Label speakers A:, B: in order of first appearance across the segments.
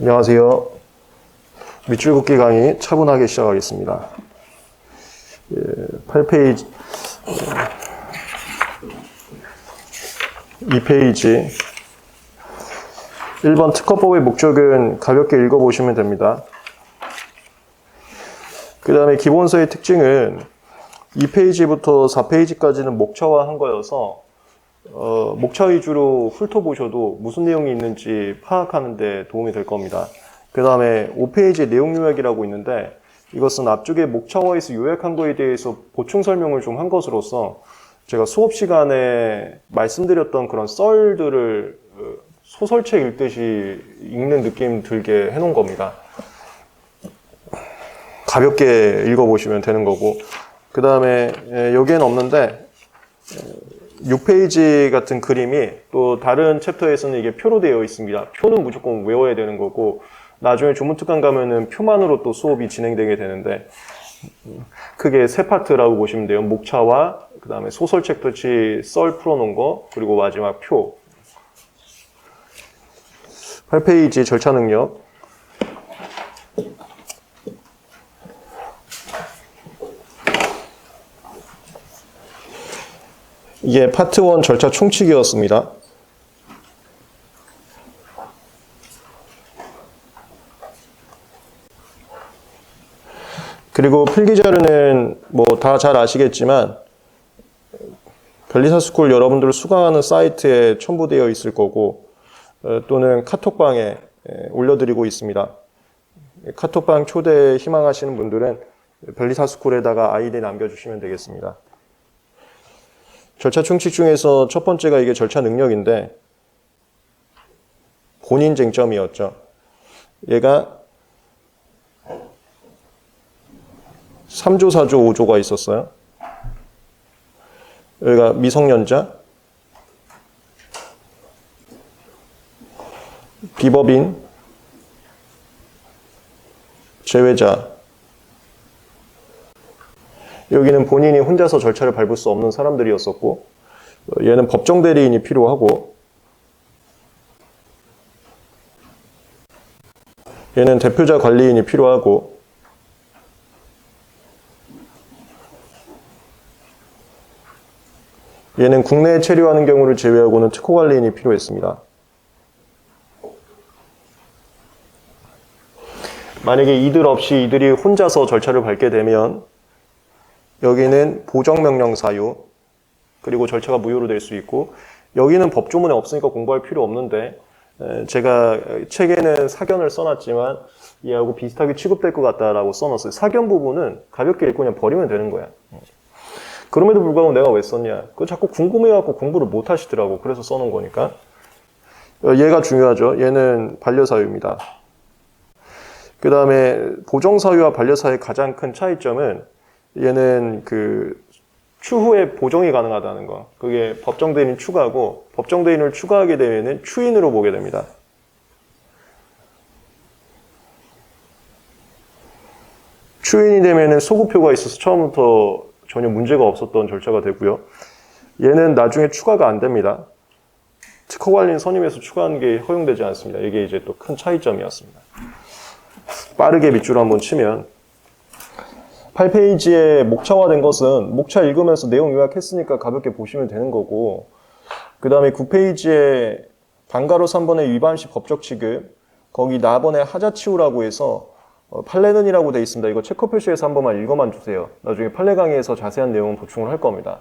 A: 안녕하세요. 밑줄 긋기 강의 차분하게 시작하겠습니다. 8페이지, 2페이지 1번 특허법의 목적은 가볍게 읽어보시면 됩니다. 그 다음에 기본서의 특징은 2페이지부터 4페이지까지는 목차화한 거여서 목차 위주로 훑어보셔도 무슨 내용이 있는지 파악하는 데 도움이 될 겁니다. 그 다음에 5페이지에 내용 요약이라고 있는데 이것은 앞쪽에 목차화에서 요약한 거에 대해서 보충 설명을 좀 한 것으로서 제가 수업 시간에 말씀드렸던 그런 썰들을 소설책 읽듯이 읽는 느낌 들게 해놓은 겁니다. 가볍게 읽어보시면 되는 거고, 그 다음에 여기에는 없는데 6페이지 같은 그림이 또 다른 챕터에서는 이게 표로 되어 있습니다. 표는 무조건 외워야 되는 거고 나중에 조문특강 가면은 표만으로 또 수업이 진행되게 되는데 크게 세 파트라고 보시면 돼요. 목차와 그 다음에 소설책 같이 썰 풀어놓은 거, 그리고 마지막 표. 8페이지 절차 능력. 이게 파트 1 절차 총칙이었습니다. 그리고 필기자료는 뭐 다 잘 아시겠지만 변리사스쿨 여러분들 수강하는 사이트에 첨부되어 있을 거고 또는 카톡방에 올려드리고 있습니다. 카톡방 초대 희망하시는 분들은 변리사스쿨에다가 아이디 남겨주시면 되겠습니다. 절차 총칙 중에서 첫 번째가 이게 절차 능력인데 본인 쟁점이었죠. 얘가 3조, 4조, 5조가 있었어요. 여기가 미성년자, 비법인, 재외자. 여기는 본인이 혼자서 절차를 밟을 수 없는 사람들이었었고, 얘는 법정 대리인이 필요하고, 얘는 대표자 관리인이 필요하고, 얘는 국내에 체류하는 경우를 제외하고는 특허관리인이 필요했습니다. 만약에 이들 없이 이들이 혼자서 절차를 밟게 되면 여기는 보정명령 사유, 그리고 절차가 무효로 될 수 있고, 여기는 법조문에 없으니까 공부할 필요 없는데 제가 책에는 사견을 써놨지만 얘하고 비슷하게 취급될 것 같다라고 써놨어요. 사견 부분은 가볍게 읽고 그냥 버리면 되는 거야. 그럼에도 불구하고 내가 왜 썼냐? 그거 자꾸 궁금해갖고 공부를 못 하시더라고. 그래서 써놓은 거니까. 얘가 중요하죠. 얘는 반려사유입니다. 그 다음에 보정사유와 반려사유의 가장 큰 차이점은 얘는 추후에 보정이 가능하다는 거. 그게 법정대리인 추가고, 법정대리인을 추가하게 되면은 추인으로 보게 됩니다. 추인이 되면은 소구표가 있어서 처음부터 전혀 문제가 없었던 절차가 되고요. 얘는 나중에 추가가 안 됩니다. 특허관리인 선임해서 추가하는 게 허용되지 않습니다. 이게 이제 또 큰 차이점이었습니다. 빠르게 밑줄 한번 치면 8페이지에 목차화된 것은 목차 읽으면서 내용 요약했으니까 가볍게 보시면 되는 거고, 그 다음에 9페이지에 반가로 3번의 위반시 법적 취급, 거기 나번에 하자치우라고 해서 판례는이라고 되어 있습니다. 이거 체커 표시해서 한 번만 읽어만 주세요. 나중에 판례 강의에서 자세한 내용은 보충을 할 겁니다.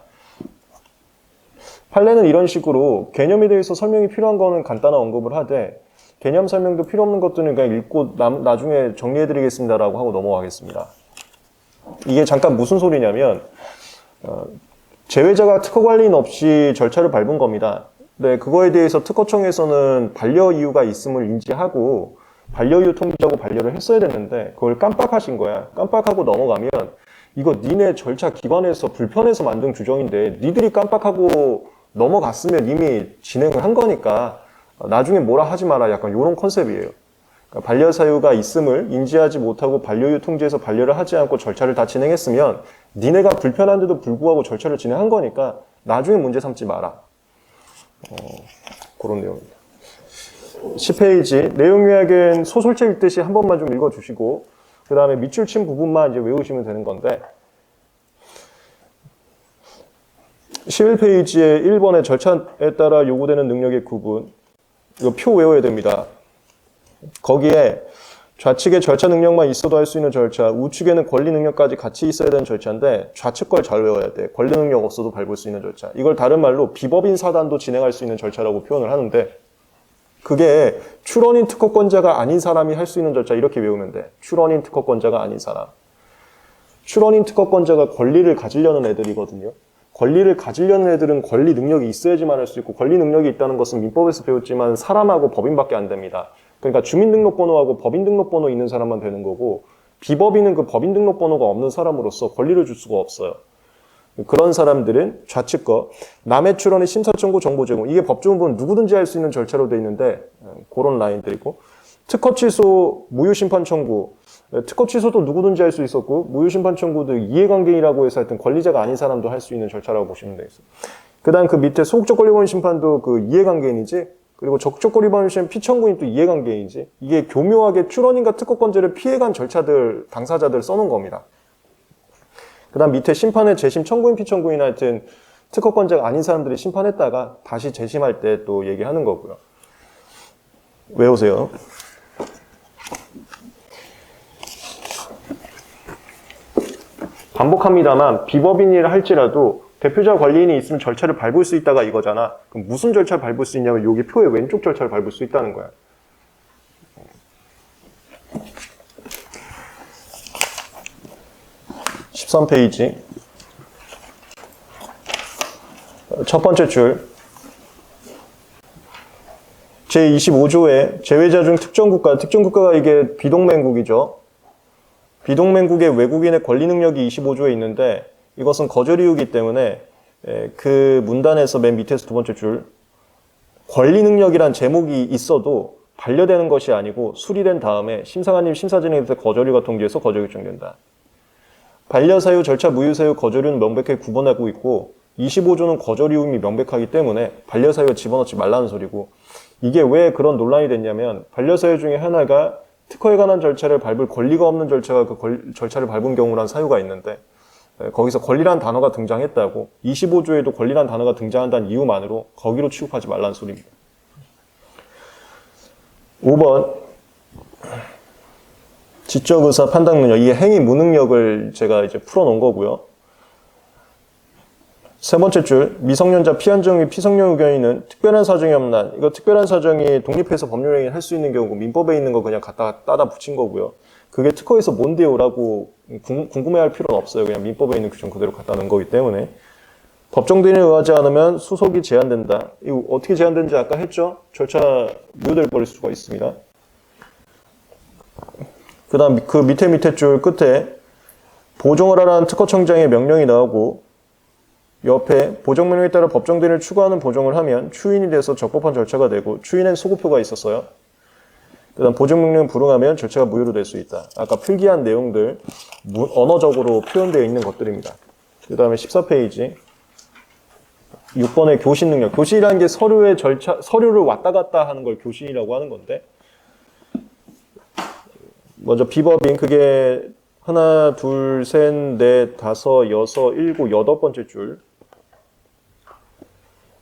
A: 판례는 이런 식으로 개념에 대해서 설명이 필요한 거는 간단한 언급을 하되 개념 설명도 필요 없는 것들은 그냥 읽고 나중에 정리해드리겠습니다라고 하고 넘어가겠습니다. 이게 잠깐 무슨 소리냐면 제외자가 특허관리인 없이 절차를 밟은 겁니다. 네, 그거에 대해서 특허청에서는 반려 이유가 있음을 인지하고 반려이유 통지하고 반려를 했어야 됐는데 그걸 깜빡하신 거야. 깜빡하고 넘어가면 이거 니네 절차 기관에서 불편해서 만든 규정인데 니들이 깜빡하고 넘어갔으면 이미 진행을 한 거니까 나중에 뭐라 하지 마라, 약간 이런 컨셉이에요. 그러니까 반려사유가 있음을 인지하지 못하고 반려이유 통지에서 반려를 하지 않고 절차를 다 진행했으면 니네가 불편한데도 불구하고 절차를 진행한 거니까 나중에 문제 삼지 마라. 그런 내용입니다. 10페이지 내용 요약은 소설책 읽듯이 한 번만 좀 읽어주시고 그 다음에 밑줄 친 부분만 이제 외우시면 되는 건데 11페이지에 1번의 절차에 따라 요구되는 능력의 구분 이거 표 외워야 됩니다. 거기에 좌측에 절차 능력만 있어도 할 수 있는 절차, 우측에는 권리 능력까지 같이 있어야 되는 절차인데 좌측 걸 잘 외워야 돼. 권리 능력 없어도 밟을 수 있는 절차. 이걸 다른 말로 비법인 사단도 진행할 수 있는 절차라고 표현을 하는데 그게 출원인 특허권자가 아닌 사람이 할 수 있는 절차 이렇게 외우면 돼. 출원인 특허권자가 아닌 사람. 출원인 특허권자가 권리를 가지려는 애들이거든요. 권리를 가지려는 애들은 권리 능력이 있어야지만 할 수 있고 권리 능력이 있다는 것은 민법에서 배웠지만 사람하고 법인밖에 안 됩니다. 그러니까 주민등록번호하고 법인등록번호 있는 사람만 되는 거고 비법인은 그 법인등록번호가 없는 사람으로서 권리를 줄 수가 없어요. 그런 사람들은 좌측 거 남의 출원의 심사 청구 정보 제공 이게 법조문은 누구든지 할 수 있는 절차로 돼 있는데 그런 라인들이고 특허 취소 무효 심판 청구 특허 취소도 누구든지 할 수 있었고 무효 심판 청구도 이해관계인이라고 해서 하여튼 권리자가 아닌 사람도 할 수 있는 절차라고 보시면 되겠어요. 그다음 그 밑에 소극적 권리범 심판도 그 이해관계인이지 그리고 적극적 권리범 심판 피청구인 또 이해관계인이지 이게 교묘하게 출원인과 특허권자를 피해간 절차들 당사자들 써놓은 겁니다. 그 다음 밑에 심판의 재심 청구인 피청구인 하여튼 특허권자가 아닌 사람들이 심판했다가 다시 재심할 때 또 얘기하는 거고요. 외우세요. 반복합니다만 비법인이라 할지라도 대표자 관리인이 있으면 절차를 밟을 수 있다가 이거잖아. 그럼 무슨 절차를 밟을 수 있냐면 여기 표의 왼쪽 절차를 밟을 수 있다는 거야. (13페이지) 첫 번째 줄 제25조에 제외자 중 특정국가가 이게 비동맹국이죠. 비동맹국의 외국인의 권리 능력이 25조에 있는데 이것은 거절 이유이기 때문에 그 문단에서 맨 밑에서 두 번째 줄 권리 능력이란 제목이 있어도 반려되는 것이 아니고 수리된 다음에 심사관님 심사 진행에서 거절 이유가 통지해서 거절 결정된다. 반려사유, 절차 무효사유, 거절이유는 명백하게 구분하고 있고 25조는 거절 이유임이 명백하기 때문에 반려사유가 집어넣지 말라는 소리고 이게 왜 그런 논란이 됐냐면 반려사유 중에 하나가 특허에 관한 절차를 밟을 권리가 없는 절차가 그 절차를 밟은 경우란 사유가 있는데 거기서 권리란 단어가 등장했다고 25조에도 권리란 단어가 등장한다는 이유만으로 거기로 취급하지 말라는 소리입니다. 5번 지적의사 판단 능력, 이게 행위 무능력을 제가 이제 풀어놓은 거고요. 세 번째 줄, 미성년자 피한정 및 피성년 의견인은 특별한 사정이 없는 한, 이거 특별한 사정이 독립해서 법률행위를 할 수 있는 경우고 민법에 있는 거 그냥 갖다 따다 붙인 거고요. 그게 특허에서 뭔데요? 라고 궁금해할 필요는 없어요. 그냥 민법에 있는 규정 그대로 갖다 놓은 거기 때문에. 법정대리인에 의하지 않으면 수속이 제한된다. 이거 어떻게 제한되는지 아까 했죠? 절차 무효될 버릴 수가 있습니다. 그 다음 그 밑에 줄 끝에 보정을 하라는 특허청장의 명령이 나오고 옆에 보정명령에 따라 법정대리인을 추구하는 보정을 하면 추인이 돼서 적법한 절차가 되고 추인엔 소구표가 있었어요. 그 다음 보정명령을 불응하면 절차가 무효로 될 수 있다. 아까 필기한 내용들 언어적으로 표현되어 있는 것들입니다. 그 다음에 14페이지 6번의 교신 능력. 교신이라는 게 서류의 서류를 왔다 갔다 하는 걸 교신이라고 하는 건데 먼저 비법인 그게 하나, 둘, 셋, 넷, 다섯, 여섯, 일곱, 여덟 번째 줄.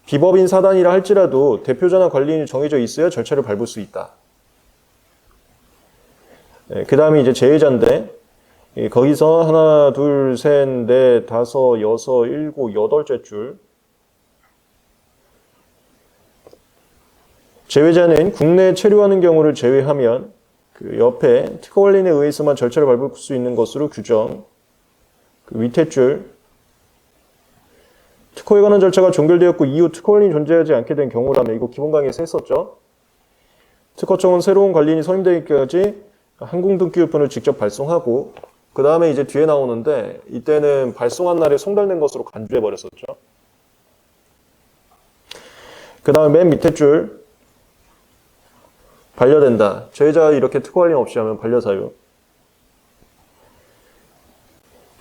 A: 비법인 사단이라 할지라도 대표자나 관리인이 정해져 있어야 절차를 밟을 수 있다. 네, 그 다음에 이제 제외자인데 거기서 하나, 둘, 셋, 넷, 다섯, 여섯, 일곱, 여덟째 줄. 제외자는 국내에 체류하는 경우를 제외하면 그 옆에 특허 관리인에 의해서만 절차를 밟을 수 있는 것으로 규정. 그 밑에 줄. 특허에 관한 절차가 종결되었고 이후 특허 관리인이 존재하지 않게 된 경우라면 이거 기본 강의에서 했었죠. 특허청은 새로운 관리인이 선임되기까지 항공등기우편을 직접 발송하고 그 다음에 이제 뒤에 나오는데 이때는 발송한 날에 송달된 것으로 간주해 버렸었죠. 그 다음에 맨 밑에 줄. 반려된다. 제외자가 이렇게 특허 관리인 없이 하면 반려사유.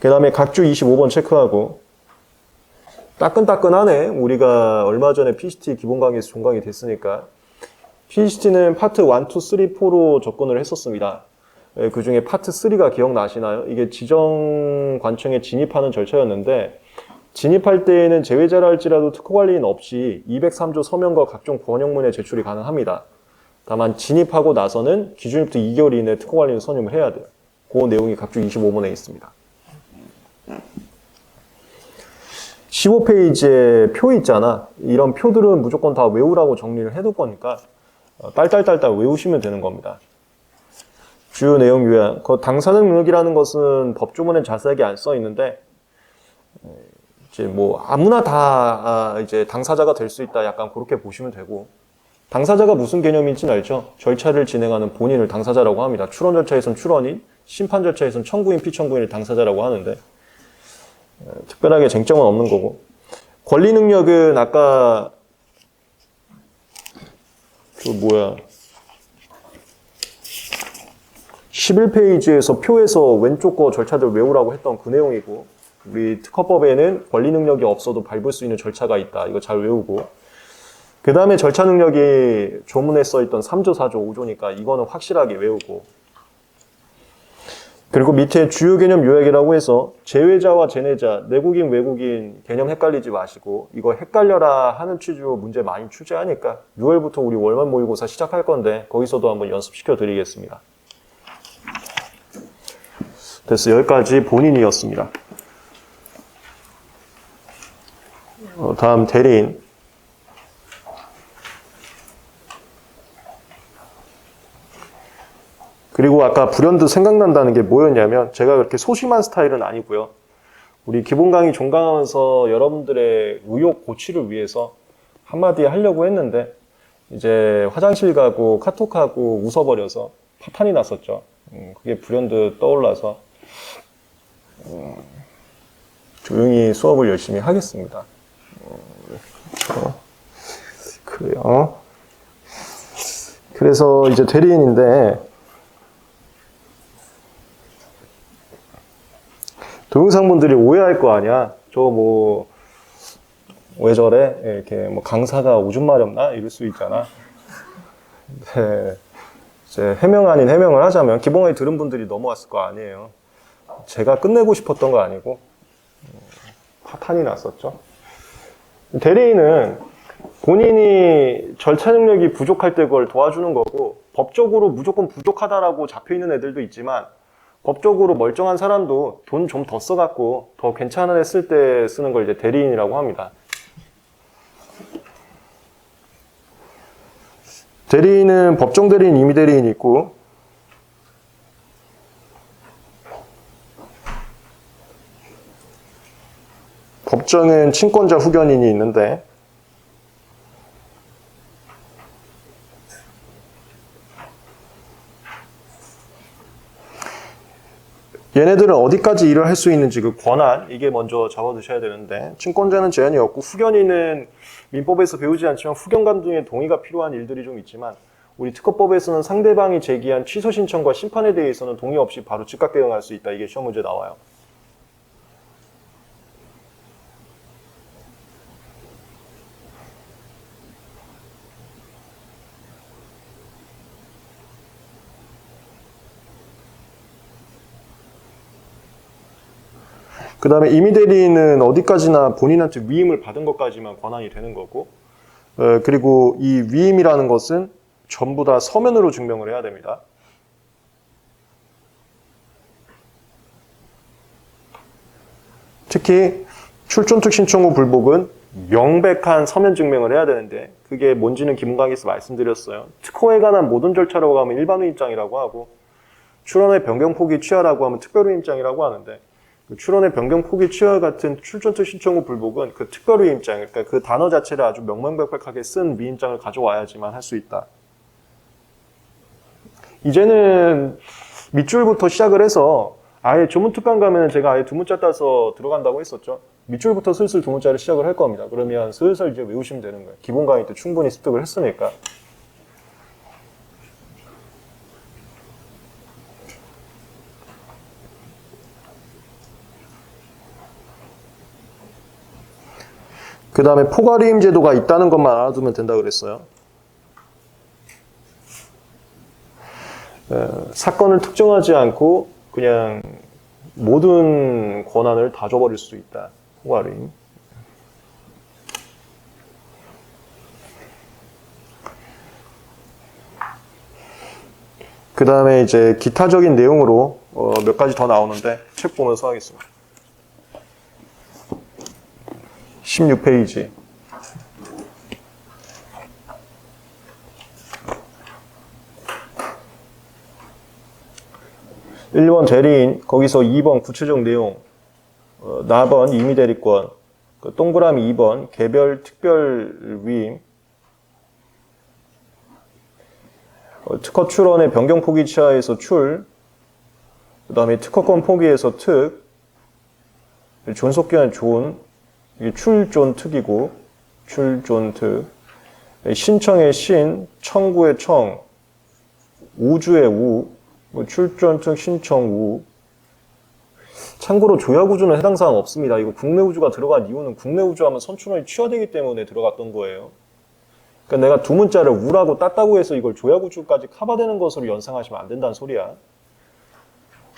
A: 그 다음에 각주 25번 체크하고 따끈따끈하네. 우리가 얼마 전에 PCT 기본 강의에서 종강이 됐으니까. PCT는 파트 1, 2, 3, 4로 접근을 했었습니다. 그 중에 파트 3가 기억나시나요? 이게 지정 관청에 진입하는 절차였는데, 진입할 때에는 제외자라 할지라도 특허관리인 없이 203조 서명과 각종 번역문의 제출이 가능합니다. 다만 진입하고 나서는 기준일부터 2개월 이내에 특허관리인 선임을 해야 돼요. 그 내용이 각종 25문에 있습니다. 15페이지에 표 있잖아. 이런 표들은 무조건 다 외우라고 정리를 해둘 거니까 딸딸딸딸 외우시면 되는 겁니다. 주요 내용 요약. 그 당사자 능력이라는 것은 법조문에 자세하게 안 써 있는데, 이제 뭐 아무나 다 이제 당사자가 될 수 있다. 약간 그렇게 보시면 되고, 당사자가 무슨 개념인지는 알죠? 절차를 진행하는 본인을 당사자라고 합니다. 출원 절차에선 출원인, 심판 절차에선 청구인, 피청구인을 당사자라고 하는데, 특별하게 쟁점은 없는 거고. 권리 능력은 아까 11페이지에서 표에서 왼쪽 거 절차들 외우라고 했던 그 내용이고, 우리 특허법에는 권리 능력이 없어도 밟을 수 있는 절차가 있다. 이거 잘 외우고, 그 다음에 절차 능력이 조문에 써있던 3조, 4조, 5조니까 이거는 확실하게 외우고, 그리고 밑에 주요 개념 요약이라고 해서 제외자와 제내자, 내국인, 외국인 개념 헷갈리지 마시고, 이거 헷갈려라 하는 취지로 문제 많이 출제하니까 6월부터 우리 월말 모의고사 시작할 건데 거기서도 한번 연습시켜 드리겠습니다. 됐어. 여기까지 본인이었습니다. 다음 대리인. 그리고 아까 불현듯 생각난다는 게 뭐였냐면, 제가 그렇게 소심한 스타일은 아니고요. 우리 기본 강의 종강하면서 여러분들의 의욕 고취를 위해서 한마디 하려고 했는데, 이제 화장실 가고 카톡하고 웃어버려서 파탄이 났었죠. 그게 불현듯 떠올라서 조용히 수업을 열심히 하겠습니다. 그래요. 그래서 이제 대리인인데, 동영상분들이 오해할 거 아니야. 저 뭐 왜 저래? 이렇게 뭐 강사가 오줌 마렵나? 이럴 수 있잖아. 네. 이제 해명 아닌 해명을 하자면, 기본 강의 들은 분들이 넘어왔을 거 아니에요. 제가 끝내고 싶었던 거 아니고 파탄이 났었죠. 대리인은 본인이 절차 능력이 부족할 때 그걸 도와주는 거고, 법적으로 무조건 부족하다라고 잡혀있는 애들도 있지만, 법적으로 멀쩡한 사람도 돈 좀 더 써갖고 더 괜찮은 애 쓸 때 쓰는 걸 이제 대리인이라고 합니다. 대리인은 법정 대리인, 임의 대리인이 있고, 법정은 친권자, 후견인이 있는데, 얘네들은 어디까지 일을 할 수 있는지 그 권한, 이게 먼저 잡아두셔야 되는데, 친권자는 제한이 없고, 후견인은 민법에서 배우지 않지만 후견감 등의 동의가 필요한 일들이 좀 있지만, 우리 특허법에서는 상대방이 제기한 취소 신청과 심판에 대해서는 동의 없이 바로 즉각 대응할 수 있다. 이게 시험 문제 나와요. 그 다음에 임의 대리인은 어디까지나 본인한테 위임을 받은 것까지만 권한이 되는 거고, 그리고 이 위임이라는 것은 전부 다 서면으로 증명을 해야 됩니다. 특히 출전특 신청 후 불복은 명백한 서면 증명을 해야 되는데, 그게 뭔지는 기본 강의에서 말씀드렸어요. 특허에 관한 모든 절차라고 하면 일반의 입장이라고 하고, 출원의 변경 포기 취하라고 하면 특별의 입장이라고 하는데, 출원의 변경 포기 취하 같은 출전특 신청 후 불복은 그 특별의 임장, 그러니까 그 단어 자체를 아주 명명백백하게 쓴 위임장을 가져와야지만 할 수 있다. 이제는 밑줄부터 시작을 해서 아예 조문특강 가면 제가 아예 두 문자 따서 들어간다고 했었죠. 밑줄부터 슬슬 두 문자를 시작을 할 겁니다. 그러면 슬슬 이제 외우시면 되는 거예요. 기본 강의 때 충분히 습득을 했으니까. 그 다음에 포괄이임 제도가 있다는 것만 알아두면 된다 그랬어요. 사건을 특정하지 않고 그냥 모든 권한을 다 줘버릴 수 있다. 포괄이임. 그 다음에 이제 기타적인 내용으로 몇 가지 더 나오는데 책 보면서 하겠습니다. 16페이지. 1번 대리인, 거기서 2번 구체적 내용, 나번 임의대리권, 동그라미 2번 개별 특별 위임, 특허 출원의 변경 포기 취하에서 출, 그 다음에 특허권 포기에서 특, 존속기한 존, 이게 출존 특이고, 출존 특, 신청의 신, 청구의 청, 우주의 우, 출존 특, 신청 우. 참고로 조약우주는 해당 사항 없습니다. 이거 국내우주가 들어간 이유는 국내우주 하면 선출원이 취하되기 때문에 들어갔던 거예요. 그러니까 내가 두 문자를 우라고 땄다고 해서 이걸 조약우주까지 커버되는 것으로 연상하시면 안 된다는 소리야.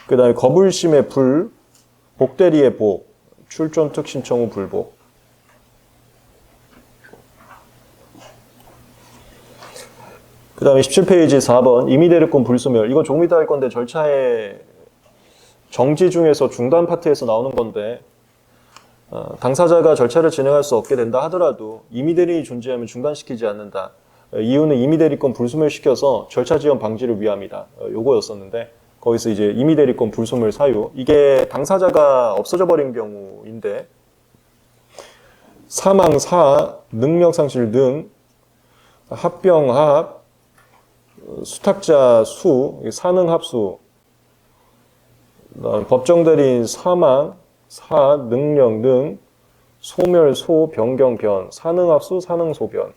A: 그 다음에 거불심의 불, 복대리의 복, 출존 특, 신청 후 불복. 그 다음에 17페이지 4번 임의대리권 불소멸. 이거 조금 이따 할 건데 절차의 정지 중에서 중단 파트에서 나오는 건데 당사자가 절차를 진행할 수 없게 된다 하더라도 임의대리인이 존재하면 중단시키지 않는다. 이유는 임의대리권 불소멸시켜서 절차 지연 방지를 위함이다. 요거였었는데 거기서 이제 임의대리권 불소멸 사유. 이게 당사자가 없어져 버린 경우인데 사망 사, 능력 상실 능, 합병 합, 수탁자 수, 사능 합수, 법정 대리인 사망, 사, 능력 능, 소멸 소, 변경 변, 사능 합수, 사능 소변.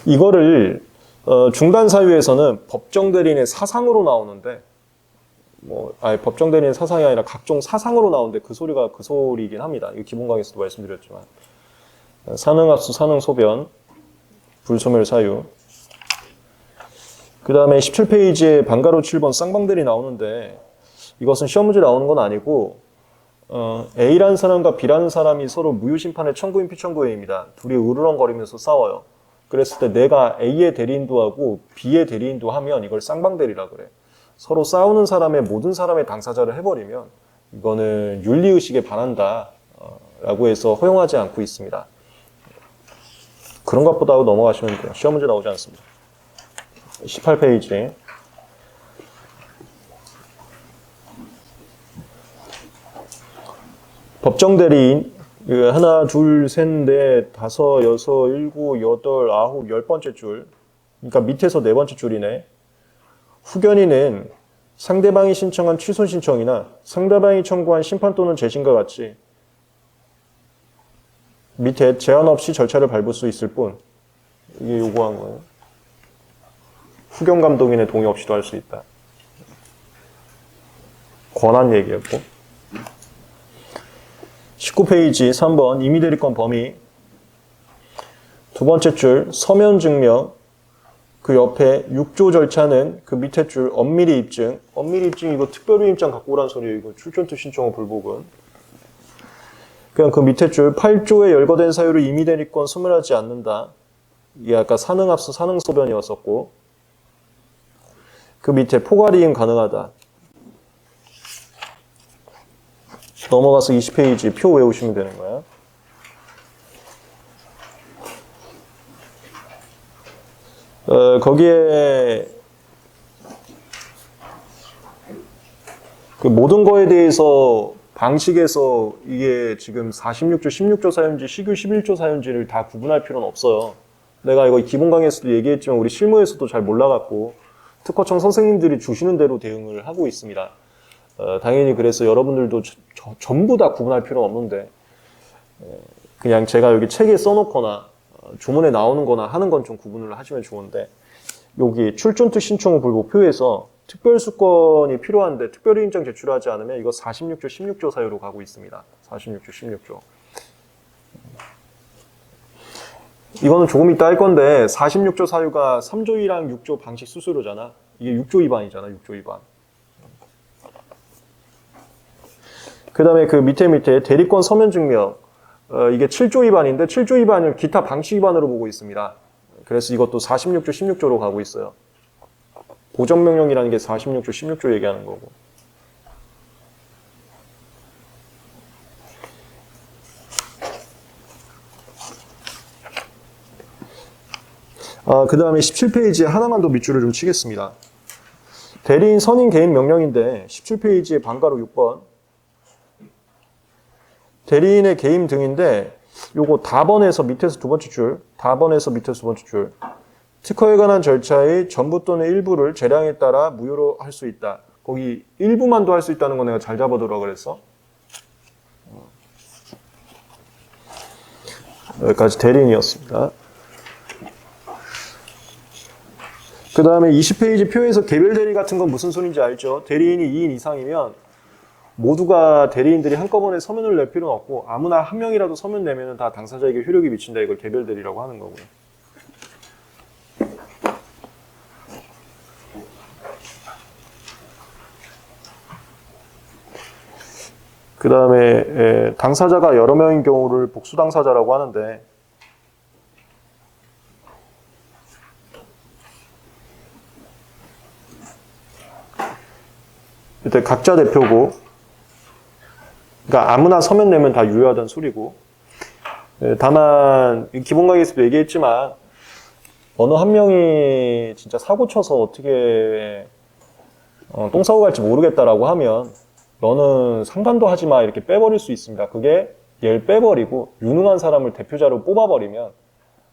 A: 이거를 중단 사유에서는 법정 대리인의 사상으로 나오는데 법정 대리인 사상이 아니라 각종 사상으로 나오는데 그 소리가 그 소리이긴 합니다. 이거 기본 강의에서도 말씀드렸지만 사능 합수, 사능 소변, 불소멸 사유. 그 다음에 17페이지에 방가로 7번 쌍방대리 나오는데 이것은 시험 문제 나오는 건 아니고 A라는 사람과 B라는 사람이 서로 무효심판의 청구인 피청구인입니다. 둘이 으르렁거리면서 싸워요. 그랬을 때 내가 A의 대리인도 하고 B의 대리인도 하면 이걸 쌍방대리라 그래. 서로 싸우는 사람의 모든 사람의 당사자를 해버리면 이거는 윤리의식에 반한다 라고 해서 허용하지 않고 있습니다. 그런 것보다 하고 넘어가시면 돼요. 시험 문제 나오지 않습니다. 18페이지. 법정 대리인 하나, 둘, 셋, 넷, 다섯, 여섯, 일곱, 여덟, 아홉, 10번째 줄. 그러니까 밑에서 4번째 줄이네. 후견인은 상대방이 신청한 취소 신청이나 상대방이 청구한 심판 또는 재심과 같이 밑에 제한 없이 절차를 밟을 수 있을 뿐. 이게 요구한 거예요. 후견 감독인의 동의 없이도 할 수 있다. 권한 얘기였고. 19페이지 3번 임의대리권 범위. 두 번째 줄 서면 증명. 그 옆에 6조 절차는 그 밑에 줄 엄밀히 입증. 엄밀히 입증 이거 특별히 입장 갖고 오란 소리예요. 이거 출전특 신청후 불복은. 그냥 그 밑에 줄 8조에 열거된 사유를 임의대리권 소멸하지 않는다. 이게 아까 사능합수 사능소변이었었고 그 밑에 포괄이임 가능하다. 넘어가서 20페이지 표 외우시면 되는 거야. 거기에 그 모든 거에 대해서 방식에서 이게 지금 46조, 16조 사유인지 시규 11조 사유인지를 다 구분할 필요는 없어요. 내가 이거 기본 강의에서도 얘기했지만 우리 실무에서도 잘 몰라갖고 특허청 선생님들이 주시는 대로 대응을 하고 있습니다. 당연히 그래서 여러분들도 전부 다 구분할 필요는 없는데 그냥 제가 여기 책에 써놓거나 조문에 나오는 거나 하는 건 좀 구분을 하시면 좋은데 여기 출전특 신청후 불복표에서 특별수권이 필요한데 특별이인장 제출하지 않으면 이거 46조 16조 사유로 가고 있습니다. 46조 16조. 이거는 조금 이따 할 건데 46조 사유가 3조 1항 6조 방식 수수료잖아. 이게 6조 위반이잖아. 6조 위반. 그 다음에 그 밑에 대리권 서면 증명. 이게 7조 위반인데 7조 위반을 기타 방식 위반으로 보고 있습니다. 그래서 이것도 46조 16조로 가고 있어요. 보정명령이라는 게 46조 16조 얘기하는 거고. 그 다음에 17페이지에 하나만 더 밑줄을 좀 치겠습니다. 대리인 선임 개임 명령인데 17페이지에 방가로 6번 대리인의 개임 등인데 요거 답원에서 밑에서 두 번째 줄, 답원에서 밑에서 두 번째 줄. 특허에 관한 절차의 전부 또는 일부를 재량에 따라 무효로 할 수 있다. 거기 일부만도 할 수 있다는 거 내가 잘 잡아두라 그랬어. 여기까지 대리인이었습니다. 그 다음에 20페이지 표에서 개별 대리 같은 건 무슨 소리인지 알죠? 대리인이 2인 이상이면 모두가 대리인들이 한꺼번에 서면을 낼 필요는 없고 아무나 한 명이라도 서면 내면 다 당사자에게 효력이 미친다. 이걸 개별 대리라고 하는 거고요. 그 다음에 당사자가 여러 명인 경우를 복수 당사자라고 하는데 이때 각자 대표고, 그러니까 아무나 서면 내면 다 유효하다는 소리고, 다만 기본 강의에서도 얘기했지만 어느 한 명이 진짜 사고 쳐서 어떻게 똥 싸고 갈지 모르겠다라고 하면 너는 상관도 하지 마 이렇게 빼버릴 수 있습니다. 그게 얘를 빼버리고 유능한 사람을 대표자로 뽑아버리면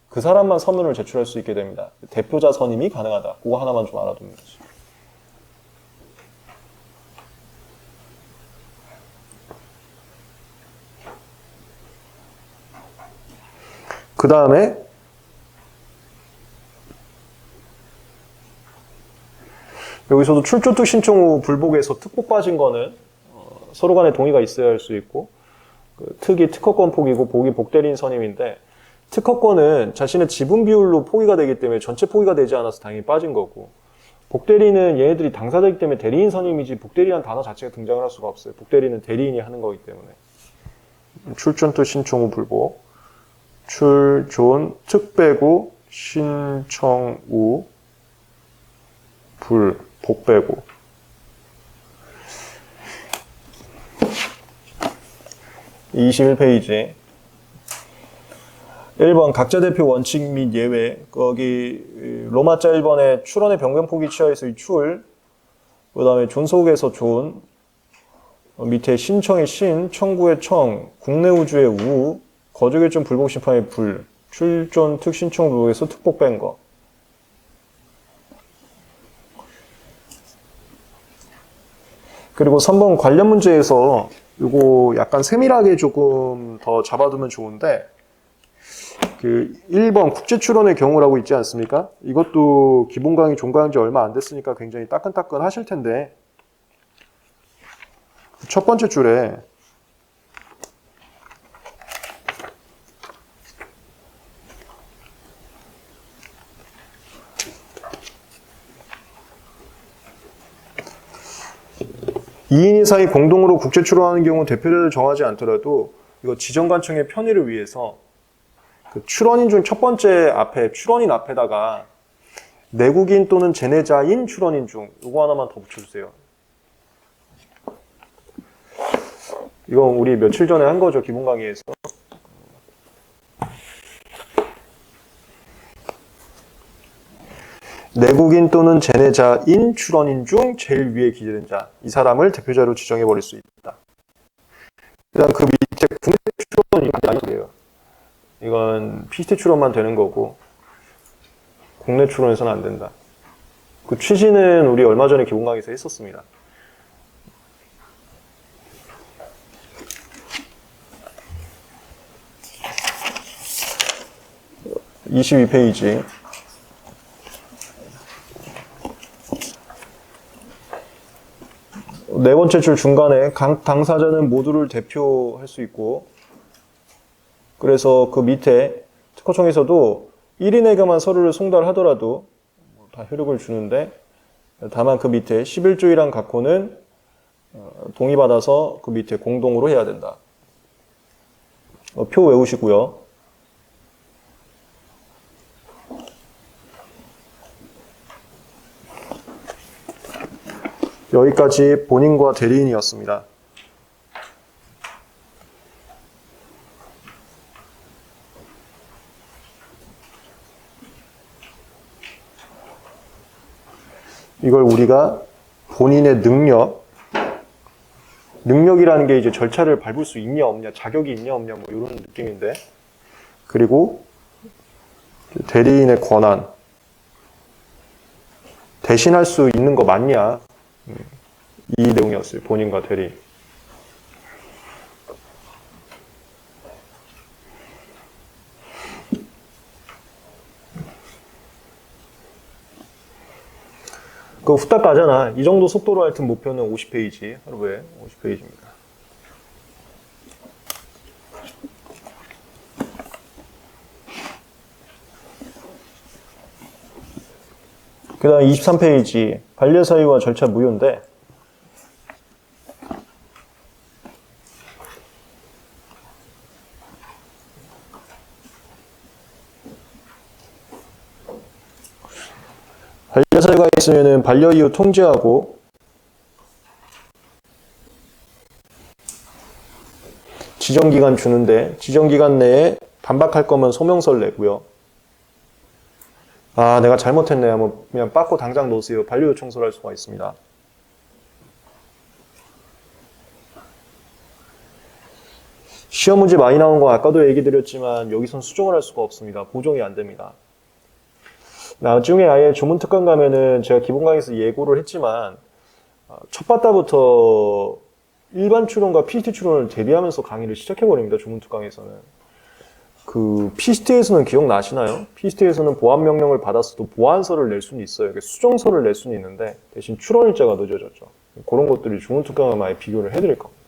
A: 그 사람만 서면을 제출할 수 있게 됩니다. 대표자 선임이 가능하다. 그거 하나만 좀 알아두는 거지. 그 다음에 여기서도 출조특 신청 후 불복에서 특복 빠진 거는 서로 간에 동의가 있어야 할 수 있고, 그 특이 특허권 포기고 복이 복대리인 선임인데 특허권은 자신의 지분 비율로 포기가 되기 때문에 전체 포기가 되지 않아서 당연히 빠진 거고, 복대리는 얘네들이 당사자이기 때문에 대리인 선임이지 복대리라는 단어 자체가 등장을 할 수가 없어요. 복대리는 대리인이 하는 거기 때문에. 출전특 신청 후 불복, 출존 특 빼고 신청 후 불 복 빼고. 이 21페이지 1번 각자 대표 원칙 및 예외. 거기 로마자 1번에 출원의 변경 포기 취하에서의 출, 그 다음에 존 속에서 존, 밑에 신청의 신, 청구의 청, 국내 우주의 우, 거주결정 불복 심판의 불, 출존 특 신청 불복에서 특복 뺀 거. 그리고 3번 관련 문제에서 이거 약간 세밀하게 조금 더 잡아두면 좋은데, 그 1번 국제 출원의 경우라고 있지 않습니까? 이것도 기본 강의 종강한 지 얼마 안 됐으니까 굉장히 따끈따끈 하실 텐데, 첫 번째 줄에 (2인) 이상이 공동으로 국제 출원하는 경우 대표자를 정하지 않더라도 이거 지정관청의 편의를 위해서 그 출원인 중 첫 번째 앞에 출원인 앞에다가 내국인 또는 제내자인 출원인 중 이거 하나만 더 붙여주세요. 이건 우리 며칠 전에 한 거죠, 기본 강의에서. 내국인 또는 제내자인 출원인 중 제일 위에 기재된 자, 이 사람을 대표자로 지정해버릴 수 있다. 그 다음 그 밑에 국내 출원이 아니에요. 이건 PCT 출원만 되는 거고 국내 출원해서는 안 된다. 그 취지는 우리 얼마 전에 기본 강의에서 했었습니다. (22페이지) 네 번째 줄 중간에 당사자는 모두를 대표할 수 있고, 그래서 그 밑에 특허청에서도 1인에게만 서류를 송달하더라도 다 효력을 주는데, 다만 그 밑에 11조이란 각호는 동의받아서 그 밑에 공동으로 해야 된다. 표 외우시고요. 여기까지 본인과 대리인이었습니다. 이걸 우리가 본인의 능력이라는 게 이제 절차를 밟을 수 있냐 없냐, 자격이 있냐 없냐 뭐 이런 느낌인데, 그리고 대리인의 권한, 대신할 수 있는 거 맞냐, 이 내용이었어요. 본인과 대리인. 그 후딱 가잖아. 이 정도 속도로 하여튼 목표는 50페이지, 하루에 50페이지입니다. 그 다음 23페이지, 반려사유와 절차 무효인데, 반려사유가 있으면은 반려 이후 통지하고, 지정기간 주는데, 지정기간 내에 반박할 거면 소명서를 내고요. 아, 내가 잘못했네 하면 그냥 빠꾸 당장 놓으세요. 반려유 청소를 할 수가 있습니다. 시험 문제 많이 나온 거 아까도 얘기 드렸지만 여기선 수정을 할 수가 없습니다. 보정이 안 됩니다. 나중에 아예 조문특강 가면은 제가 기본 강의에서 예고를 했지만 첫 바다부터 일반 추론과 PCT 추론을 대비하면서 강의를 시작해버립니다. 조문특강에서는. 그 PCT에서는 기억나시나요? PCT에서는 보안 명령을 받았어도 보안서를 낼 수는 있어요. 수정서를 낼 수는 있는데 대신 추론 일자가 늦어졌죠. 그런 것들이 조문특강을 많이 비교를 해드릴 겁니다.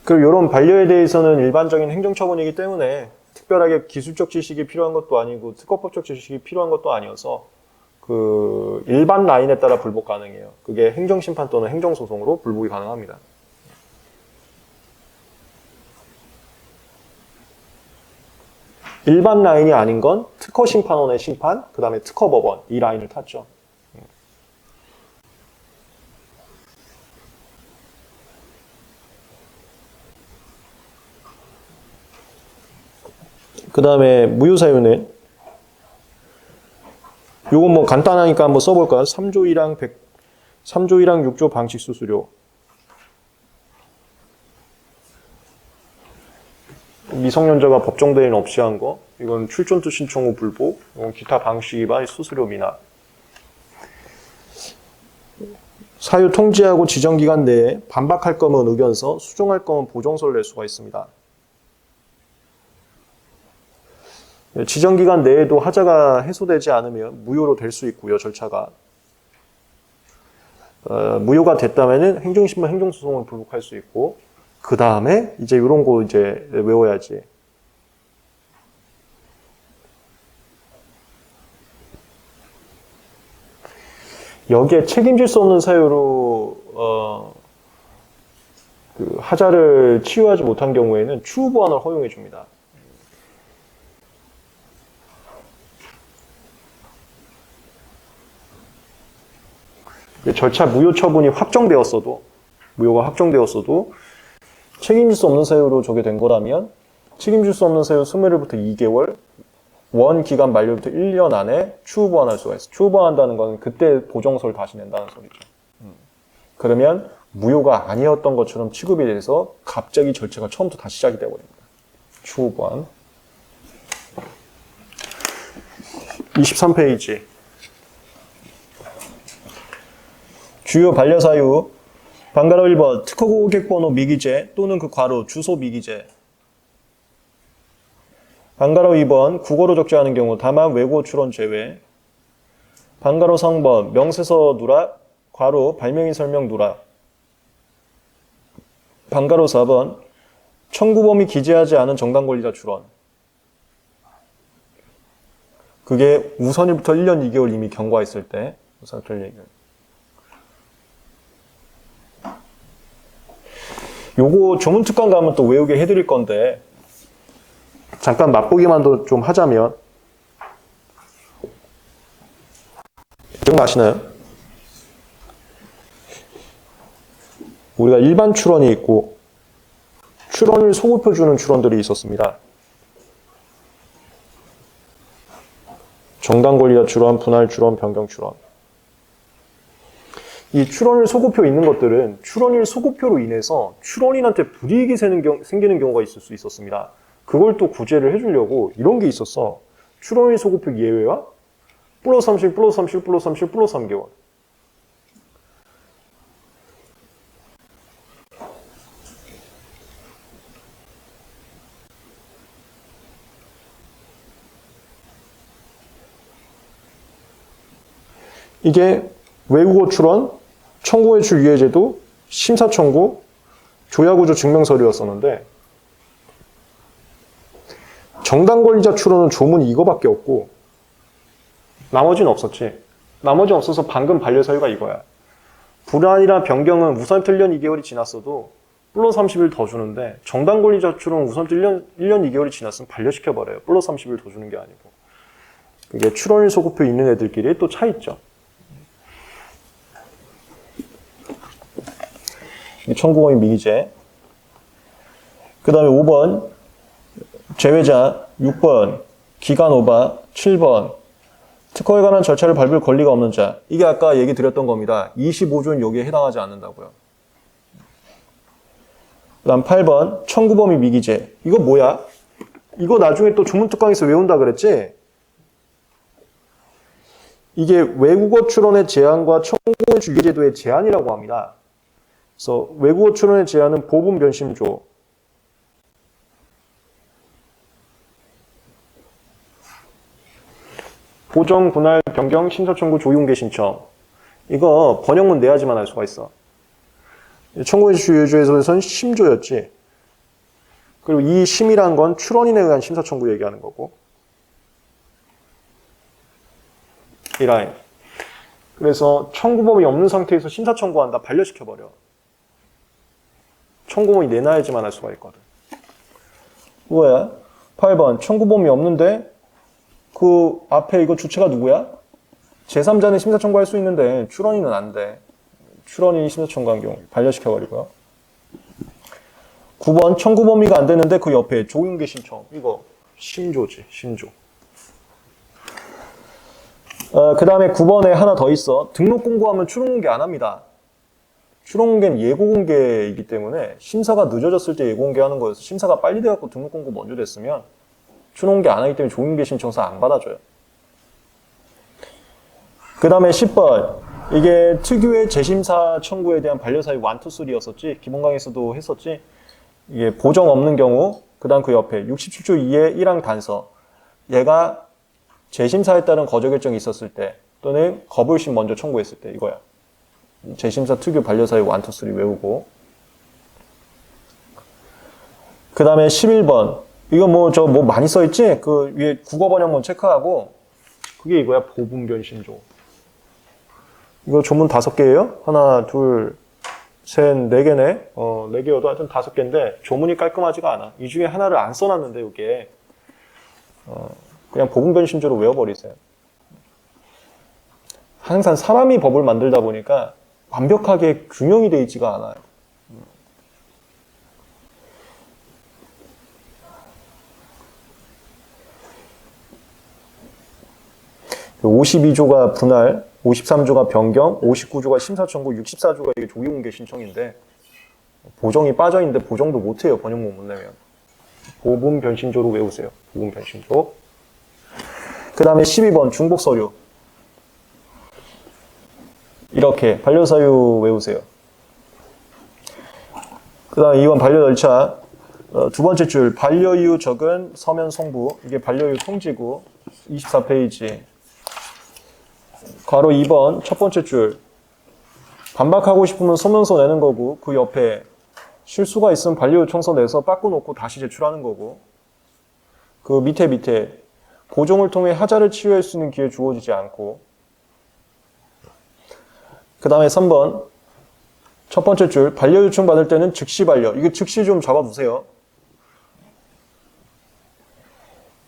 A: 그리고 이런 반려에 대해서는 일반적인 행정처분이기 때문에 특별하게 기술적 지식이 필요한 것도 아니고 특허법적 지식이 필요한 것도 아니어서 그 일반 라인에 따라 불복 가능해요. 그게 행정심판 또는 행정소송으로 불복이 가능합니다. 일반 라인이 아닌 건 특허심판원의 심판, 그 다음에 특허법원 이 라인을 탔죠. 그 다음에 무효사유는 요건 뭐 간단하니까 한번 써볼까요? 3조 1항 6조 방식수수료. 미성년자가 법정 대리인 없이 한 거. 이건 출전투 신청 후 불복. 이건 기타 방식 위반 수수료 미납. 사유 통지하고 지정기간 내에 반박할 거면 의견서, 수정할 거면 보정서를 낼 수가 있습니다. 지정기간 내에도 하자가 해소되지 않으면 무효로 될 수 있고요, 절차가. 무효가 됐다면은 행정심판 행정소송을 불복할 수 있고, 그 다음에 이제 이런 거 이제 외워야지. 여기에 책임질 수 없는 사유로, 그 하자를 치유하지 못한 경우에는 추후 보완을 허용해 줍니다. 절차 무효 처분이 무효가 확정되었어도 책임질 수 없는 사유로 저게 된 거라면 책임질 수 없는 사유 소멸일부터 2개월, 원 기간 만료부터 1년 안에 추후 보완할 수가 있어요. 추후 보완한다는 건 그때 보정서를 다시 낸다는 소리죠. 그러면 무효가 아니었던 것처럼 취급이 돼서 갑자기 절차가 처음부터 다시 시작이 되어버립니다. 추후 보완. 23페이지. 주요 반려사유, 방가로 1번, 특허 고객번호 미기재 또는 그 괄호 주소 미기재. 반가로 2번 국어로 적재하는 경우 다만 외국어 추론 제외. 반가로 3번 명세서 누락 괄호 발명인 설명 누락. 반가로 4번 청구범위 기재하지 않은 정당 권리자 추론. 그게 우선일부터 1년 2개월 이미 경과했을 때 우선일부터 1년 2개월. 요거 조문특강 가면 또 외우게 해드릴 건데 잠깐 맛보기만 좀 하자면 기억나시나요? 우리가 일반 추론이 있고 추론을 소급해주는 추론들이 있었습니다. 정당 권리자 추론, 분할 추론, 변경 추론. 이 추론일 소급표 있는 것들은 추론일 소급표로 인해서 추론인한테 불이익이 생기는 경우가 있을 수 있었습니다. 그걸 또 구제를 해주려고 이런 게 있었어. 추론일 소급표 예외와 플러스 30, 플러스 30, 플러스 30, 플러스 3개월. 이게 외국어 추론, 청구해줄 유예제도, 심사청구, 조야구조 증명서류였었는데 정당 권리자 추론은 조문이 이거밖에 없고 나머지는 없었지. 나머지 없어서 방금 반려사유가 이거야. 불안이나 변경은 우선부터 1년 2개월이 지났어도 플러스 30일 더 주는데 정당 권리자 추론은 우선부터 1년 2개월이 지났으면 반려시켜버려요. 플러스 30일 더 주는 게 아니고. 그게 추론일 소급표 있는 애들끼리 또 차 있죠. 청구범위 미기재. 그 다음에 5번 제외자, 6번 기간 오바, 7번 특허에 관한 절차를 밟을 권리가 없는 자. 이게 아까 얘기 드렸던 겁니다. 25조는 여기에 해당하지 않는다고요. 그 다음 8번 청구범위 미기재. 이거 뭐야? 이거 나중에 또 조문특강에서 외운다 그랬지? 이게 외국어 추론의 제한과 청구해줄 유예제도의 제한이라고 합니다. 그래서 외국어 추론의 제한은 보분 변심조, 보정, 분할, 변경, 심사청구, 조용계 신청. 이거 번역문 내야지만 할 수가 있어. 청구해줄 유예제도에서는 심조였지. 그리고 이 심이란 건 추론인에 의한 심사청구 얘기하는 거고. 이 라인. 그래서 청구범위 없는 상태에서 심사청구한다. 반려시켜버려. 청구범위 내놔야지만 할 수가 있거든. 뭐야? 8번 청구범위 없는데 그 앞에 이거 주체가 누구야? 제3자는 심사청구할 수 있는데 추론인은 안 돼. 추론인이 심사청구한 경우 반려시켜버리고요. 9번 청구범위가 안 되는데 그 옆에 조용계 신청. 이거 심조지. 심조. 그 다음에 9번에 하나 더 있어. 등록 공고하면 추론 공개 안 합니다. 추론 공개는 예고 공개이기 때문에 심사가 늦어졌을 때 예고 공개하는 거여서 심사가 빨리 돼갖고 등록 공고 먼저 됐으면 추론 공개 안 하기 때문에 조용계 신청서 안 받아줘요. 그 다음에 10번 이게 특유의 재심사 청구에 대한 반려사유 1, 2, 3였었지. 기본 강의에서도 했었지. 이게 보정 없는 경우 그 다음 그 옆에 67조 2의 1항 단서 얘가 재심사에 따른 거절결정이 있었을 때 또는 거부심 먼저 청구했을 때 이거야. 재심사 특유 반려사유 1, 2, 3 외우고 그 다음에 11번 이거 뭐 많이 써있지? 그 위에 국어 번역문 체크하고 그게 이거야. 보분 변심조. 이거 조문 5개예요. 하나, 둘, 셋, 4개네. 4개여도 하여튼 5개인데 조문이 깔끔하지가 않아. 이 중에 하나를 안 써놨는데 이게 그냥 보분 변심조로 외워버리세요. 항상 사람이 법을 만들다 보니까 완벽하게 균형이 되어 있지가 않아요. 52조가 분할, 53조가 변경, 59조가 심사청구, 64조가 이게 조기공개 신청인데 보정이 빠져있는데 보정도 못해요. 번역문 못 내면. 보분 변심조로 외우세요. 보분 변심조. 그 다음에 12번 중복서류. 이렇게 반려사유 외우세요. 그 다음에 2번 반려절차. 두 번째 줄, 반려 이유 적은 서면 송부. 이게 반려이유 통지구. 24페이지. 괄호 2번, 첫 번째 줄. 반박하고 싶으면 소문서 내는 거고, 그 옆에 실수가 있으면 반려이유 청서 내서 바꿔놓고 다시 제출하는 거고, 그 밑에 보종을 통해 하자를 치유할 수 있는 기회 주어지지 않고, 그 다음에 3번, 첫 번째 줄, 반려 요청 받을 때는 즉시 반려. 이거 즉시 좀 잡아두세요.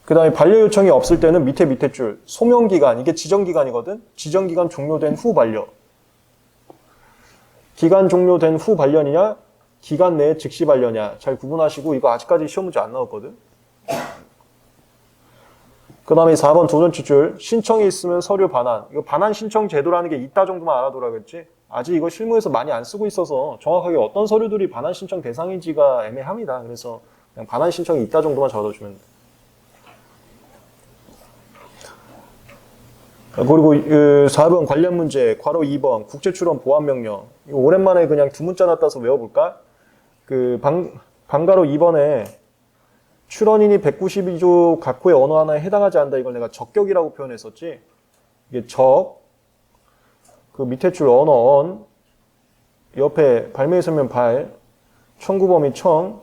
A: 그 다음에 반려 요청이 없을 때는 밑에 줄, 소명기간, 이게 지정기간이거든? 지정기간 종료된 후 반려. 기간 종료된 후 반려냐, 기간 내에 즉시 반려냐. 잘 구분하시고, 이거 아직까지 시험 문제 안 나왔거든? 그 다음에 4번 두 번째 줄, 신청이 있으면 서류 반환. 이거 반환 신청 제도라는 게 있다 정도만 알아두라겠지? 아직 이거 실무에서 많이 안 쓰고 있어서 정확하게 어떤 서류들이 반환 신청 대상인지가 애매합니다. 그래서 그냥 반환 신청이 있다 정도만 적어주면 돼. 그리고 4번 관련 문제, 괄호 2번, 국제출원 보안명령. 이거 오랜만에 그냥 두 문자나 따서 외워볼까? 방가로 2번에 출원인이 192조 각호의 어느 하나에 해당하지 않는다. 이걸 내가 적격이라고 표현했었지. 이게 그 밑에 줄 언어, 옆에 발명의 설명 청구 범위 청,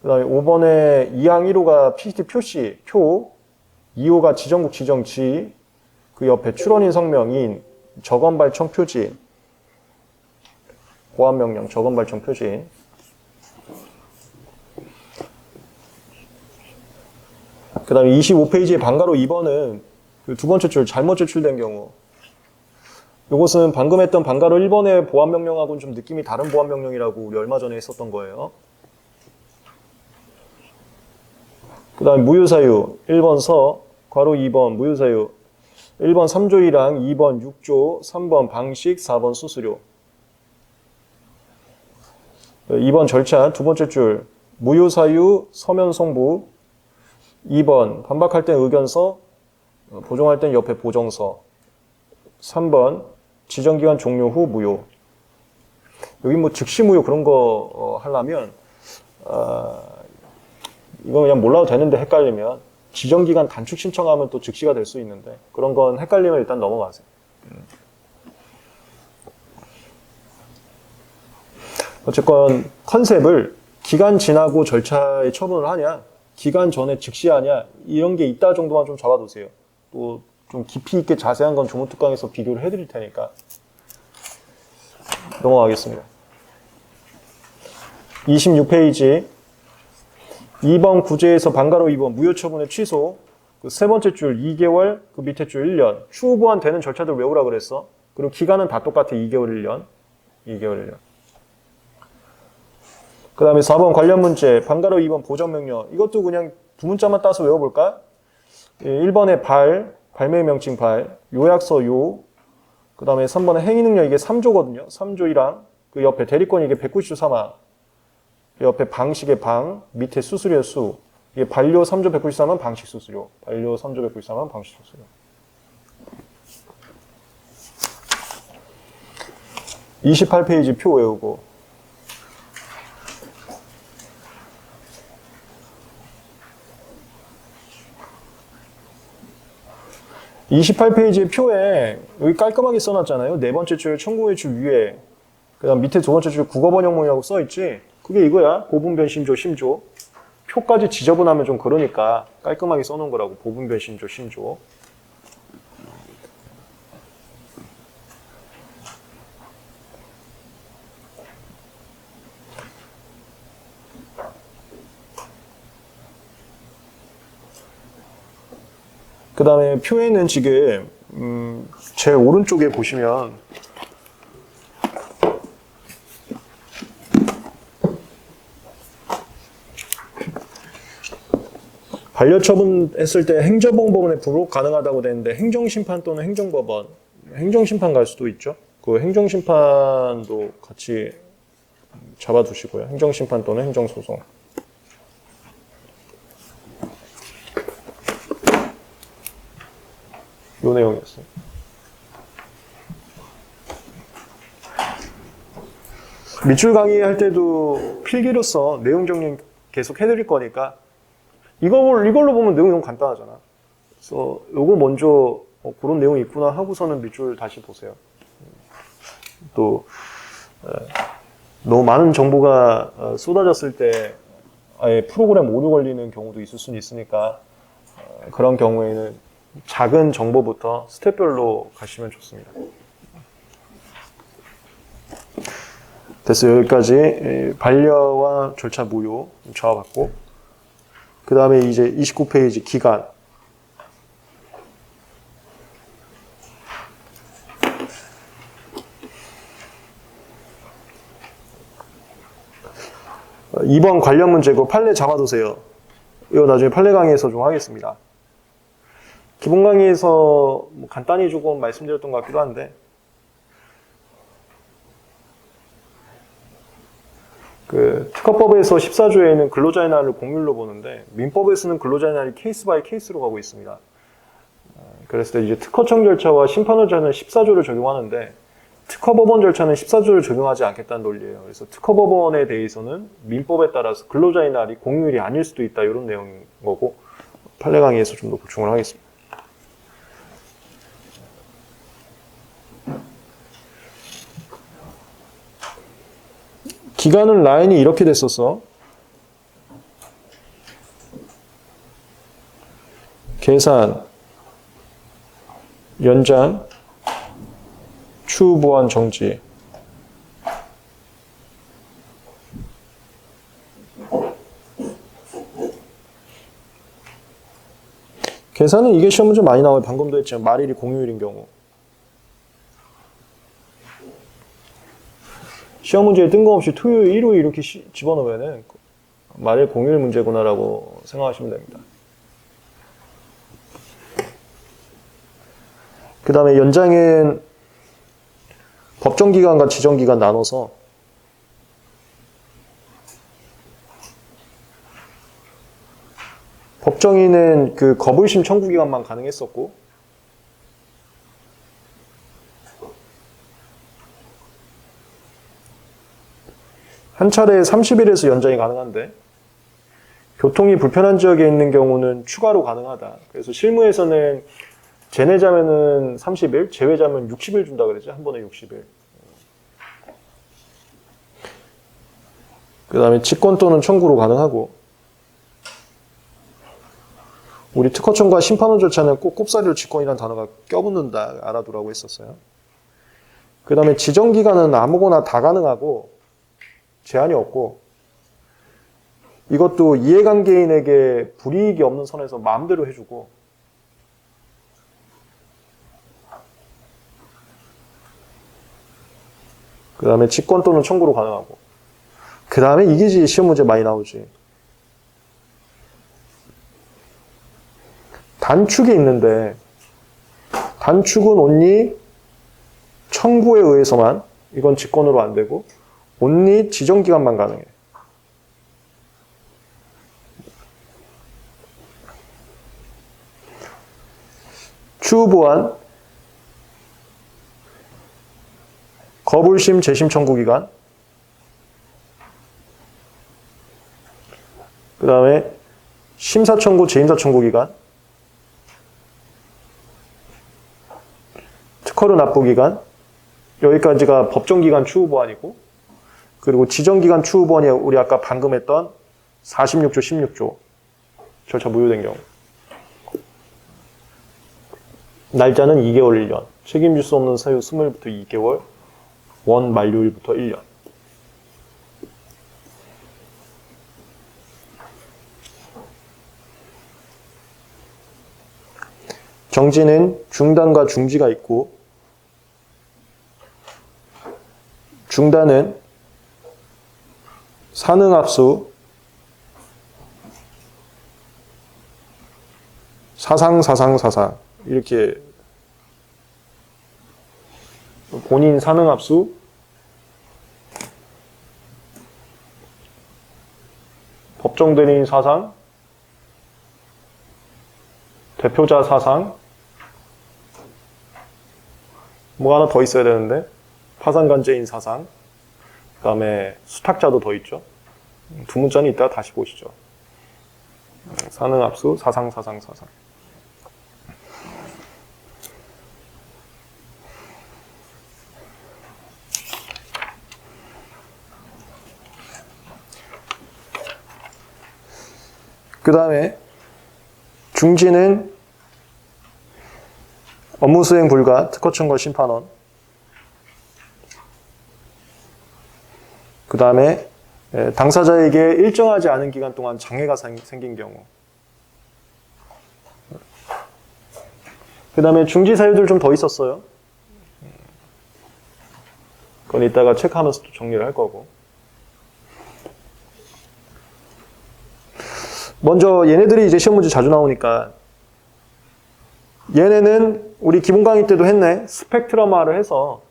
A: 그 다음에 5번에 2항 1호가 PCT 표시, 2호가 지정국 지정지, 그 옆에 출원인 성명인, 적언 발청 표지, 보안명령, 적언 발청 표지. 그 다음에 25페이지의 방가로 2번은 그 두 번째 줄 잘못 제출된 경우. 이것은 방금 했던 방가로 1번의 보안명령하고는 좀 느낌이 다른 보안명령이라고 우리 얼마 전에 했었던 거예요. 그 다음에 무효사유 1번 괄호 2번 무효사유 1번 3조 1항, 2번 6조, 3번 방식, 4번 수수료. 2번 절차 두 번째 줄 무효사유 서면 송부 2번 반박할 땐 의견서, 보정할 땐 옆에 보정서. 3번 지정기간 종료 후 무효. 여기 뭐 즉시 무효 그런 거 하려면 이거 그냥 몰라도 되는데 헷갈리면 지정기간 단축 신청하면 또 즉시가 될 수 있는데 그런 건 헷갈리면 일단 넘어가세요. 어쨌건 컨셉을 기간 지나고 절차에 처분을 하냐, 기간 전에 즉시하냐, 이런 게 있다 정도만 좀 잡아두세요. 또 좀 깊이 있게 자세한 건 조무특강에서 비교를 해드릴 테니까. 넘어가겠습니다. 26페이지 2번 구제에서 방가로 2번 무효처분의 취소, 그 세 번째 줄 2개월, 그 밑에 줄 1년. 추후 보완 되는 절차들 외우라 그랬어. 그리고 기간은 다 똑같아. 2개월 1년. 2개월 1년. 그 다음에 4번 관련 문제, 방가로 2번 보정명령. 이것도 그냥 두 문자만 따서 외워볼까? 1번에 발매 명칭 요약서 그 다음에 3번에 행위능력, 이게 3조거든요. 3조 1항. 그 옆에 대리권 이게 190조 3항. 옆에 방식의 밑에 수수료 수. 이게 반려 3조 193은 방식 수수료. 반려 3조 193은 방식 수수료. 28페이지 표 외우고. 28페이지 표에 여기 깔끔하게 써놨잖아요. 네 번째 줄 청구의 줄 위에, 그 다음 밑에 두 번째 줄 국어 번역문이라고 써있지. 그게 이거야. 보분변 심조 심조. 표까지 지저분하면 좀 그러니까 깔끔하게 써놓은 거라고. 보분변 심조 심조. 그 다음에 표에는 지금 제 오른쪽에 보시면 반려처분 했을 때 행정법원에 불복 가능하다고 되는데 행정심판 또는 행정법원, 행정심판 갈 수도 있죠. 그 행정심판도 같이 잡아두시고요. 행정심판 또는 행정소송. 요 내용이었어요. 밑줄 강의할 때도 필기로서 내용 정리 계속 해드릴 거니까 이걸로 보면 내용이 너무 간단하잖아. 그래서 요거 먼저 그런 내용이 있구나 하고서는 밑줄 다시 보세요. 또 너무 많은 정보가 쏟아졌을 때 아예 프로그램 오류 걸리는 경우도 있을 수는 있으니까 그런 경우에는 작은 정보부터 스텝별로 가시면 좋습니다. 됐어요. 여기까지 반려와 절차 무효 잡아봤고, 그 다음에 이제 29페이지 기간. 이번 관련 문제고 판례 잡아두세요. 이거 나중에 판례 강의에서 좀 하겠습니다. 기본 강의에서 간단히 조금 말씀드렸던 것 같기도 한데 그 특허법에서 14조에는 근로자의 날을 공휴일로 보는데 민법에서는 근로자의 날이 케이스 바이 케이스로 가고 있습니다. 그랬을 때 이제 특허청 절차와 심판 절차는 14조를 적용하는데 특허법원 절차는 14조를 적용하지 않겠다는 논리예요. 그래서 특허법원에 대해서는 민법에 따라서 근로자의 날이 공휴일이 아닐 수도 있다 이런 내용인 거고 판례 강의에서 좀 더 보충을 하겠습니다. 기간은 라인이 이렇게 됐었어. 계산, 연장, 추후 보완 정지. 계산은 이게 시험 문제 많이 나와요. 방금도 했지만 말일이 공휴일인 경우. 시험 문제에 뜬금없이 토요일, 일요일 이렇게 집어넣으면은 말일 공휴일 문제구나라고 생각하시면 됩니다. 그 다음에 연장은 법정기간과 지정기간 나눠서 법정인은 그 거불심 청구 기간만 가능했었고 한 차례에 30일에서 연장이 가능한데 교통이 불편한 지역에 있는 경우는 추가로 가능하다. 그래서 실무에서는 제내자면은 30일, 제외자면 60일 준다 그랬죠. 한 번에 60일. 그 다음에 직권 또는 청구로 가능하고 우리 특허청과 심판원 절차는 꼭 꼽사리로 직권이라는 단어가 껴붙는다 알아두라고 했었어요. 그 다음에 지정기간은 아무거나 다 가능하고 제한이 없고 이것도 이해관계인에게 불이익이 없는 선에서 마음대로 해주고 그 다음에 직권 또는 청구로 가능하고 그 다음에 이게 시험 문제 많이 나오지. 단축이 있는데 단축은 only 청구에 의해서만 이건 직권으로 안 되고 only 지정기간만 가능해. 추후 보완 거불심 재심 청구 기간 그 다음에 심사 청구 재임사 청구 기간 특허료 납부 기간 여기까지가 법정 기간 추후 보완이고 그리고 지정 기간 추후 보완이 우리 아까 방금 했던 46조 16조 절차 무효된 경우 날짜는 2개월 1년 책임질 수 없는 사유 스물부터 2개월 원 만료일부터 1년 정지는 중단과 중지가 있고 중단은 산응합수 사상 이렇게 본인 산응합수 법정대리인 사상 대표자 사상 뭐 하나 더 있어야 되는데 파산관제인 사상 그 다음에 수탁자도 더 있죠. 두 문자는 이따 다시 보시죠. 사능합수, 사상. 그 다음에 중지는 업무 수행 불가, 특허 청구 심판원. 그 다음에 당사자에게 일정하지 않은 기간 동안 장애가 생긴 경우. 그 다음에 중지 사유들 좀 더 있었어요. 그건 이따가 체크하면서 또 정리를 할 거고. 먼저 얘네들이 이제 시험 문제 자주 나오니까 얘네는 우리 기본 강의 때도 했네. 스펙트럼화를 해서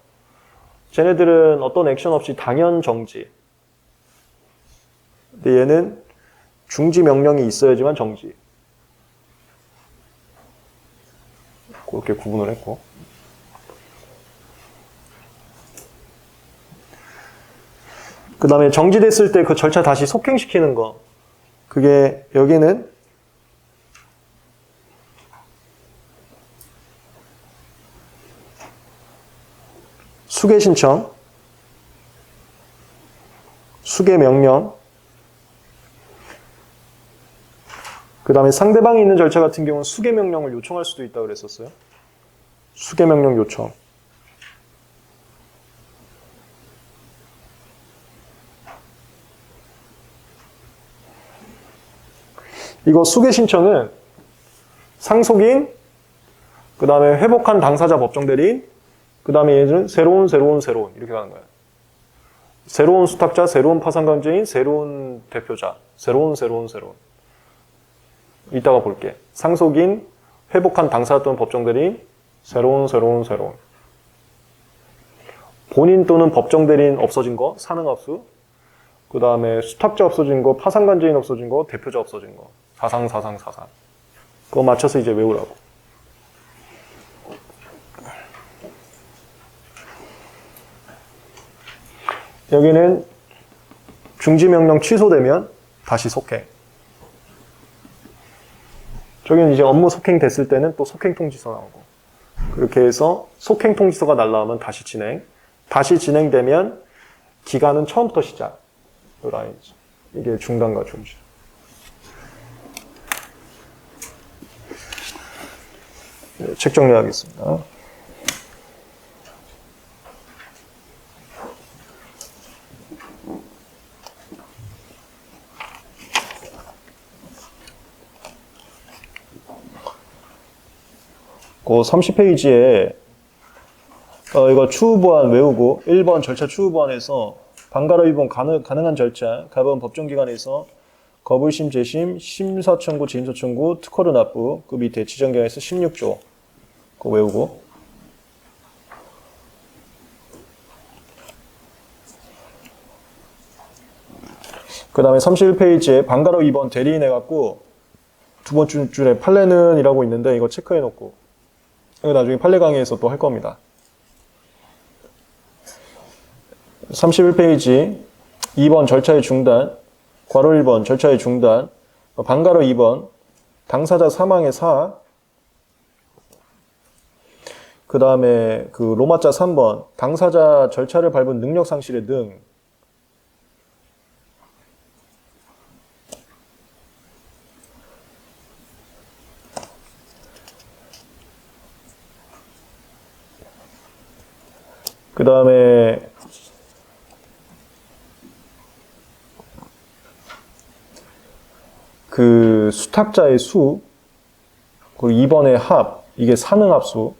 A: 쟤네들은 어떤 액션 없이 당연 정지. 근데 얘는 중지 명령이 있어야지만 정지. 그렇게 구분을 했고. 그 다음에 정지됐을 때 그 절차 다시 속행시키는 거. 그게 여기는 수개 신청, 수개 명령, 그 다음에 상대방이 있는 절차 같은 경우는 수개 명령을 요청할 수도 있다고 그랬었어요. 수개 명령 요청. 이거 수개 신청은 상속인, 그 다음에 회복한 당사자 법정 대리인, 그 다음에 얘는 새로운 이렇게 가는 거예요. 새로운 수탁자, 새로운 파산강제인, 새로운 대표자, 새로운. 이따가 볼게. 상속인, 회복한 당사자 또는 법정 대리인, 새로운. 본인 또는 법정 대리인 없어진 거, 사능합수. 그 다음에 수탁자 없어진 거, 파산강제인 없어진 거, 대표자 없어진 거. 사상. 그거 맞춰서 이제 외우라고. 여기는 중지명령 취소되면 다시 속행. 저기는 이제 업무 속행 됐을 때는 또 속행 통지서 나오고. 그렇게 해서 속행 통지서가 날라오면 다시 진행. 다시 진행되면 기간은 처음부터 시작. 이 라인이죠. 이게 중단과 중지. 네, 책 정리하겠습니다. 그 30페이지에 이거 추후보안 외우고 1번 절차 추후보안에서 방가로 위반 가능한 절차, 가번 법정기관에서 거부심, 재심, 심사청구, 재심사청구, 특허료 납부, 그 밑에 지정경에서 16조 그거 외우고. 그 다음에 31페이지에 방가로 위반 대리인 해갖고 두 번째 줄에 판례는 이라고 있는데 이거 체크해놓고 이거 나중에 판례 강의에서 또 할 겁니다. 31페이지 2번 절차의 중단, 괄호 1번 절차의 중단, 방가로 2번 당사자 사망의 사, 그 다음에 그 로마자 3번 당사자 절차를 밟은 능력 상실의 능, 그 다음에 그 수탁자의 수, 그리고 2번의 합, 이게 사능합수,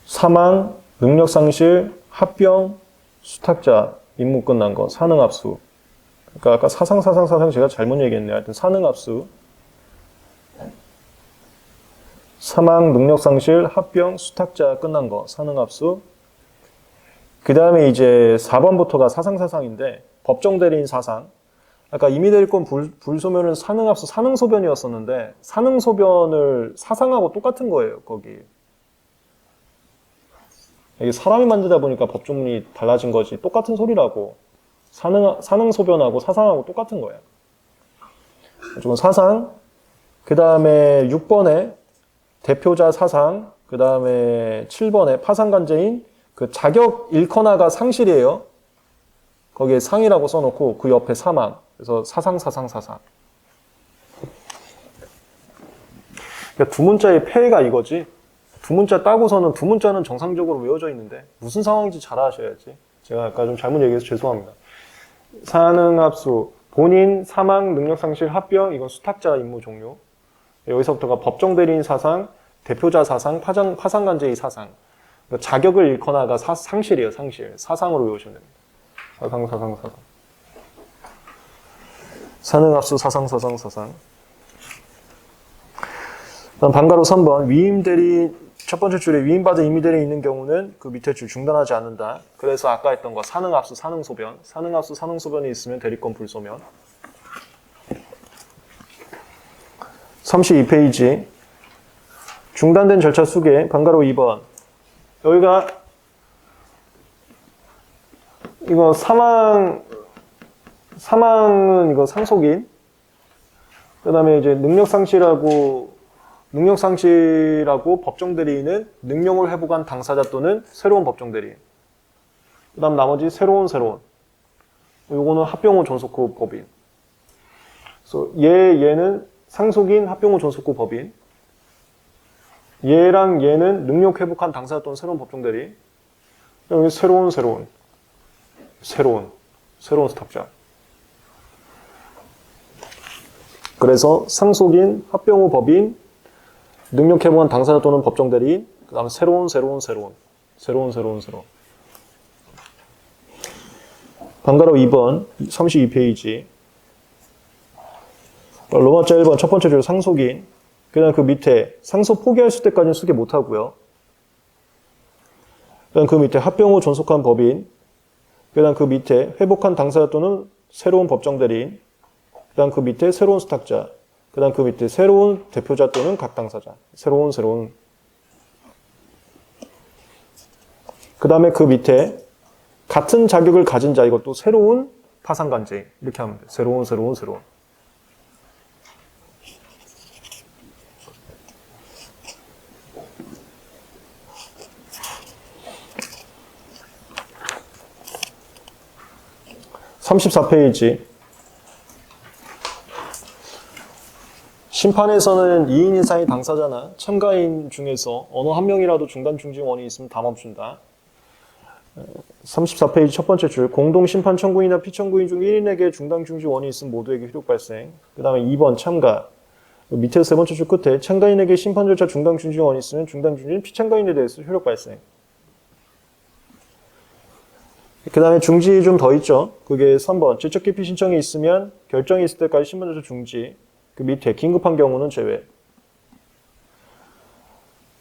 A: 사망, 능력상실, 합병, 수탁자, 임무 끝난 거, 사능합수. 그러니까 아까 사상 제가 잘못 얘기했네요. 하여튼 사능합수, 사망, 능력상실, 합병, 수탁자 끝난 거, 사능합수. 그 다음에 이제 4번부터가 사상인데 법정대리인 사상. 아까 임의대리권 불소멸은 사능합수, 사능소변이었었는데 사능소변을 사상하고 똑같은 거예요. 거기. 이게 사람이 만들다 보니까 법조문이 달라진 거지. 똑같은 소리라고. 사능소변하고 사상하고 똑같은 거예요. 이쪽은 사상, 그 다음에 6번에 대표자 사상, 그 다음에 7번에 파상관제인 그 자격 잃거나가 상실이에요. 거기에 상이라고 써놓고 그 옆에 사망. 그래서 사상. 그러니까 두 문자의 폐해가 이거지. 두 문자 따고서는 두 문자는 정상적으로 외워져 있는데 무슨 상황인지 잘 아셔야지. 제가 아까 좀 잘못 얘기해서 죄송합니다. 사능합수, 본인, 사망, 능력상실, 합병, 이건 수탁자 임무 종료. 여기서부터가 법정대리인 사상, 대표자 사상, 파상관제의 사상. 그러니까 자격을 잃거나가 상실이에요, 상실. 사상으로 외우시면 됩니다. 사상. 사능합수, 사상. 그다음 방가로 3번, 위임대리, 첫 번째 줄에 위임받은 임의대리인이 있는 경우는 그 밑에 줄 중단하지 않는다. 그래서 아까 했던 거 사능합수, 사능소변. 사능합수, 사능소변이 있으면 대리권 불소면. 32페이지. 중단된 절차 수계, 방가로 2번. 여기가 이거 사망은 이거 상속인. 그 다음에 이제 능력상실하고 법정대리인은 능력을 회복한 당사자 또는 새로운 법정대리인. 그 다음 나머지 새로운. 요거는 합병후 존속 후 법인. 그래서 얘는 상속인, 합병후 존속 후 법인. 얘랑 얘는 능력 회복한 당사자 또는 새로운 법정대리인. 여기 새로운 스탑자. 그래서 상속인, 합병후 법인, 능력 회복한 당사자 또는 법정대리인, 그 다음에 새로운. 방가로 2번, 32페이지. 로마자 1번, 첫 번째 줄 상속인. 그 다음 그 밑에 상속 포기했을 때까지는 수계 못하고요. 그 다음 그 밑에 합병후 존속한 법인. 그 다음 그 밑에 회복한 당사자 또는 새로운 법정대리인. 그 다음 그 밑에 새로운 수탁자. 그 다음 그 밑에 새로운 대표자 또는 각 당사자. 새로운. 그 다음에 그 밑에 같은 자격을 가진 자, 이것도 새로운 파상관제. 이렇게 하면 돼요. 새로운. 34페이지. 심판에서는 2인 이상의 당사자나 참가인 중에서 어느 한 명이라도 중단 중지원이 있으면 다 멈춘다. 34페이지 첫 번째 줄, 공동 심판 청구인이나 피청구인 중 1인에게 중단 중지원이 있으면 모두에게 효력 발생. 그 다음에 2번 참가. 밑에서 세 번째 줄 끝에 참가인에게 심판 절차 중단 중지원이 있으면 중단 중지는 피참가인에 대해서 효력 발생. 그 다음에 중지 좀 더 있죠. 그게 3번. 질적기피 신청이 있으면 결정이 있을 때까지 심판 절차 중지. 그 밑에 긴급한 경우는 제외.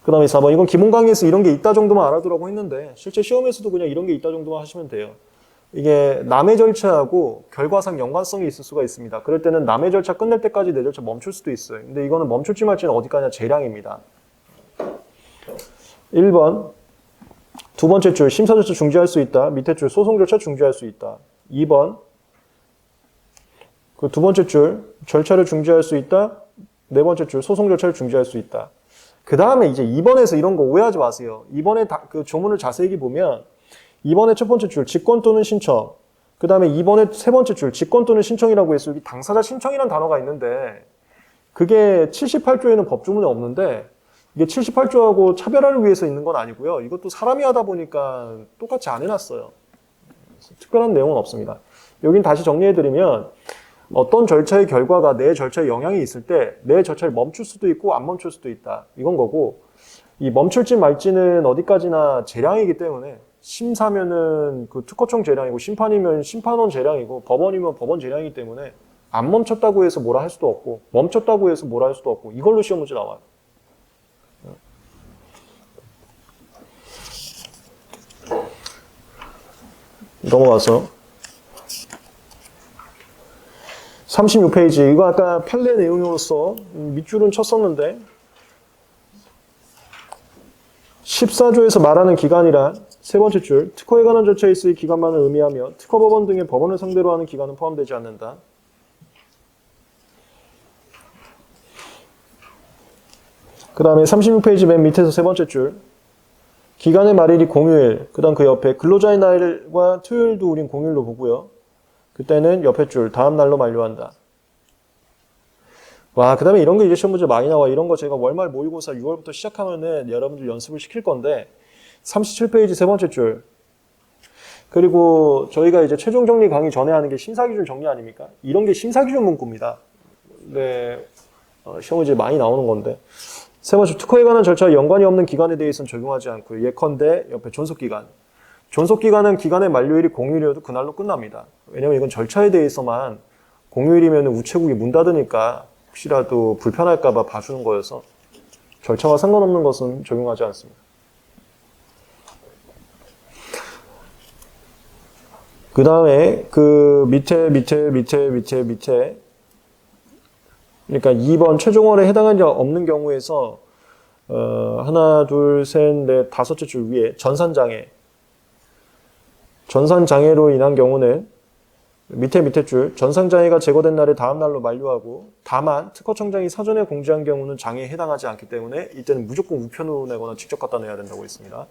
A: 그 다음에 4번. 이건 기본 강의에서 이런 게 있다 정도만 알아두라고 했는데 실제 시험에서도 그냥 이런 게 있다 정도만 하시면 돼요. 이게 남의 절차하고 결과상 연관성이 있을 수가 있습니다. 그럴 때는 남의 절차 끝낼 때까지 내 절차 멈출 수도 있어요. 근데 이거는 멈출지 말지는 어디까지나 재량입니다. 1번. 두 번째 줄 심사 절차 중지할 수 있다. 밑에 줄 소송 절차 중지할 수 있다. 2번. 그 두 번째 줄 절차를 중지할 수 있다. 네 번째 줄 소송 절차를 중지할 수 있다. 그 다음에 이제 2번에서 이런 거 오해하지 마세요. 2번에 그 조문을 자세히 보면 2번의 첫 번째 줄 직권 또는 신청. 그 다음에 2번의 세 번째 줄 직권 또는 신청이라고 해서 여기 당사자 신청이라는 단어가 있는데 그게 78조에는 법조문에 없는데 이게 78조하고 차별화를 위해서 있는 건 아니고요. 이것도 사람이 하다 보니까 똑같이 안 해놨어요. 특별한 내용은 없습니다. 여긴 다시 정리해드리면 어떤 절차의 결과가 내 절차에 영향이 있을 때 내 절차를 멈출 수도 있고 안 멈출 수도 있다. 이건 거고 이 멈출지 말지는 어디까지나 재량이기 때문에 심사면은 그 특허청 재량이고 심판이면 심판원 재량이고 법원이면 법원 재량이기 때문에 안 멈췄다고 해서 뭐라 할 수도 없고 멈췄다고 해서 뭐라 할 수도 없고 이걸로 시험 문제 나와요. 넘어가서 36페이지. 이거 아까 판례 내용으로서 밑줄은 쳤었는데 14조에서 말하는 기간이란 세 번째 줄, 특허에 관한 절차에 있을 기간만을 의미하며 특허법원 등의 법원을 상대로 하는 기간은 포함되지 않는다. 그 다음에 36페이지 맨 밑에서 세 번째 줄, 기간의 말일이 공휴일, 그 다음 그 옆에 근로자의 날과 토요일도 우린 공휴일로 보고요. 그때는 옆에 줄, 다음 날로 만료한다. 와, 그 다음에 이런 게 이제 시험 문제 많이 나와. 이런 거 제가 월말 모의고사 6월부터 시작하면은 여러분들 연습을 시킬 건데, 37페이지 세 번째 줄. 그리고 저희가 이제 최종 정리 강의 전에 하는 게 심사기준 정리 아닙니까? 이런 게 심사기준 문구입니다. 네, 시험 문제 많이 나오는 건데. 세 번째, 특허에 관한 절차와 연관이 없는 기간에 대해서는 적용하지 않고요. 예컨대 옆에 존속기간. 존속기간은 기간의 만료일이 공휴일이어도 그날로 끝납니다. 왜냐면 이건 절차에 대해서만 공휴일이면 우체국이 문 닫으니까 혹시라도 불편할까봐 봐주는 거여서 절차와 상관없는 것은 적용하지 않습니다. 그 다음에 그 밑에 그러니까 2번 최종월에 해당하지 없는 경우에서 하나, 둘, 셋, 넷, 다섯째 줄 위에 전산장애로 인한 경우는 밑에 줄 전산장애가 제거된 날의 다음 날로 만료하고 다만 특허청장이 사전에 공지한 경우는 장애에 해당하지 않기 때문에 이때는 무조건 우편으로 내거나 직접 갖다 내야 된다고 했습니다.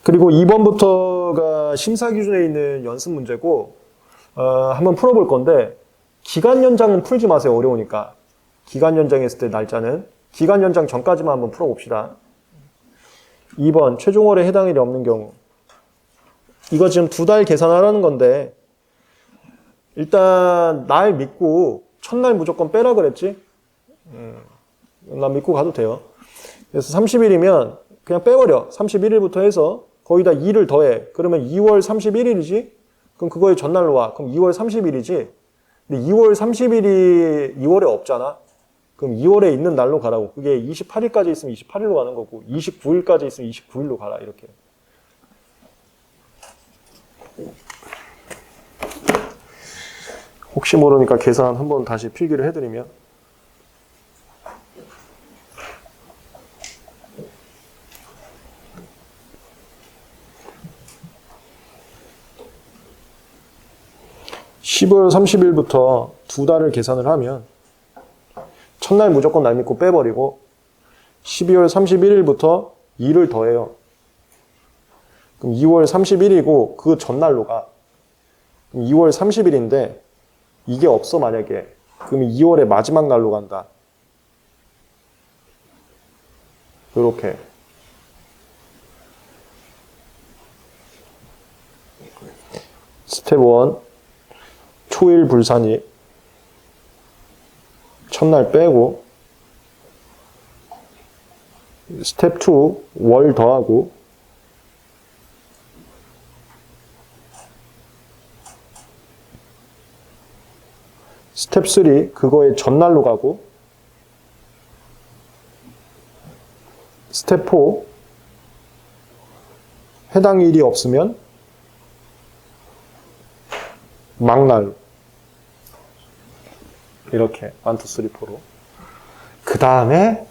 A: 그리고 2번부터가 심사기준에 있는 연습 문제고 한번 풀어볼 건데 기간 연장은 풀지 마세요. 어려우니까. 기간 연장했을 때 날짜는 기간 연장 전까지만 한번 풀어봅시다. 2번 최종월에 해당일이 없는 경우 이거 지금 2달 계산하라는 건데 일단 날 믿고 첫날 무조건 빼라 그랬지? 난 믿고 가도 돼요. 그래서 30일이면 그냥 빼버려. 31일부터 해서 거기다 2를 더해. 그러면 2월 31일이지? 그럼 그거의 전날로 와. 그럼 2월 30일이지? 근데 2월 30일이 2월에 없잖아? 그럼 2월에 있는 날로 가라고. 그게 28일까지 있으면 28일로 가는 거고 29일까지 있으면 29일로 가라. 이렇게. 혹시 모르니까 계산 한번 다시 필기를 해드리면 12월 30일부터 2달을 계산을 하면 첫날 무조건 날 믿고 빼버리고 12월 31일부터 2를 더해요. 그럼 2월 30일이고 그 전날로 가. 그럼 2월 30일인데 이게 없어 만약에. 그러면 2월의 마지막 날로 간다. 이렇게. 스텝 1 초일 불산이 첫날 빼고 스텝 2 월 더하고 스텝 3 그거의 전날로 가고 스텝 4 해당 일이 없으면 막날로 이렇게 1, 2, 3, 4로 그 다음에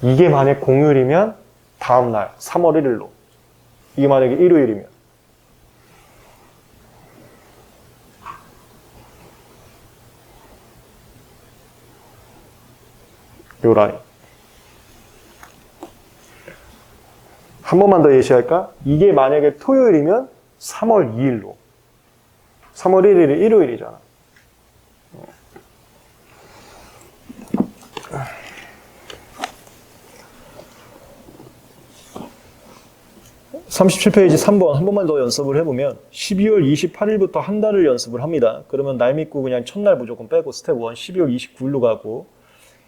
A: 이게 만약 공휴일이면 다음날 3월 1일로 이게 만약에 일요일이면 요 라인 한 번만 더 예시할까? 이게 만약에 토요일이면 3월 2일로 3월 1일이 일요일이잖아. 37페이지 3번 한 번만 더 연습을 해보면 12월 28일부터 한 달을 연습을 합니다. 그러면 날 믿고 그냥 첫날 무조건 빼고 스텝 1 12월 29일로 가고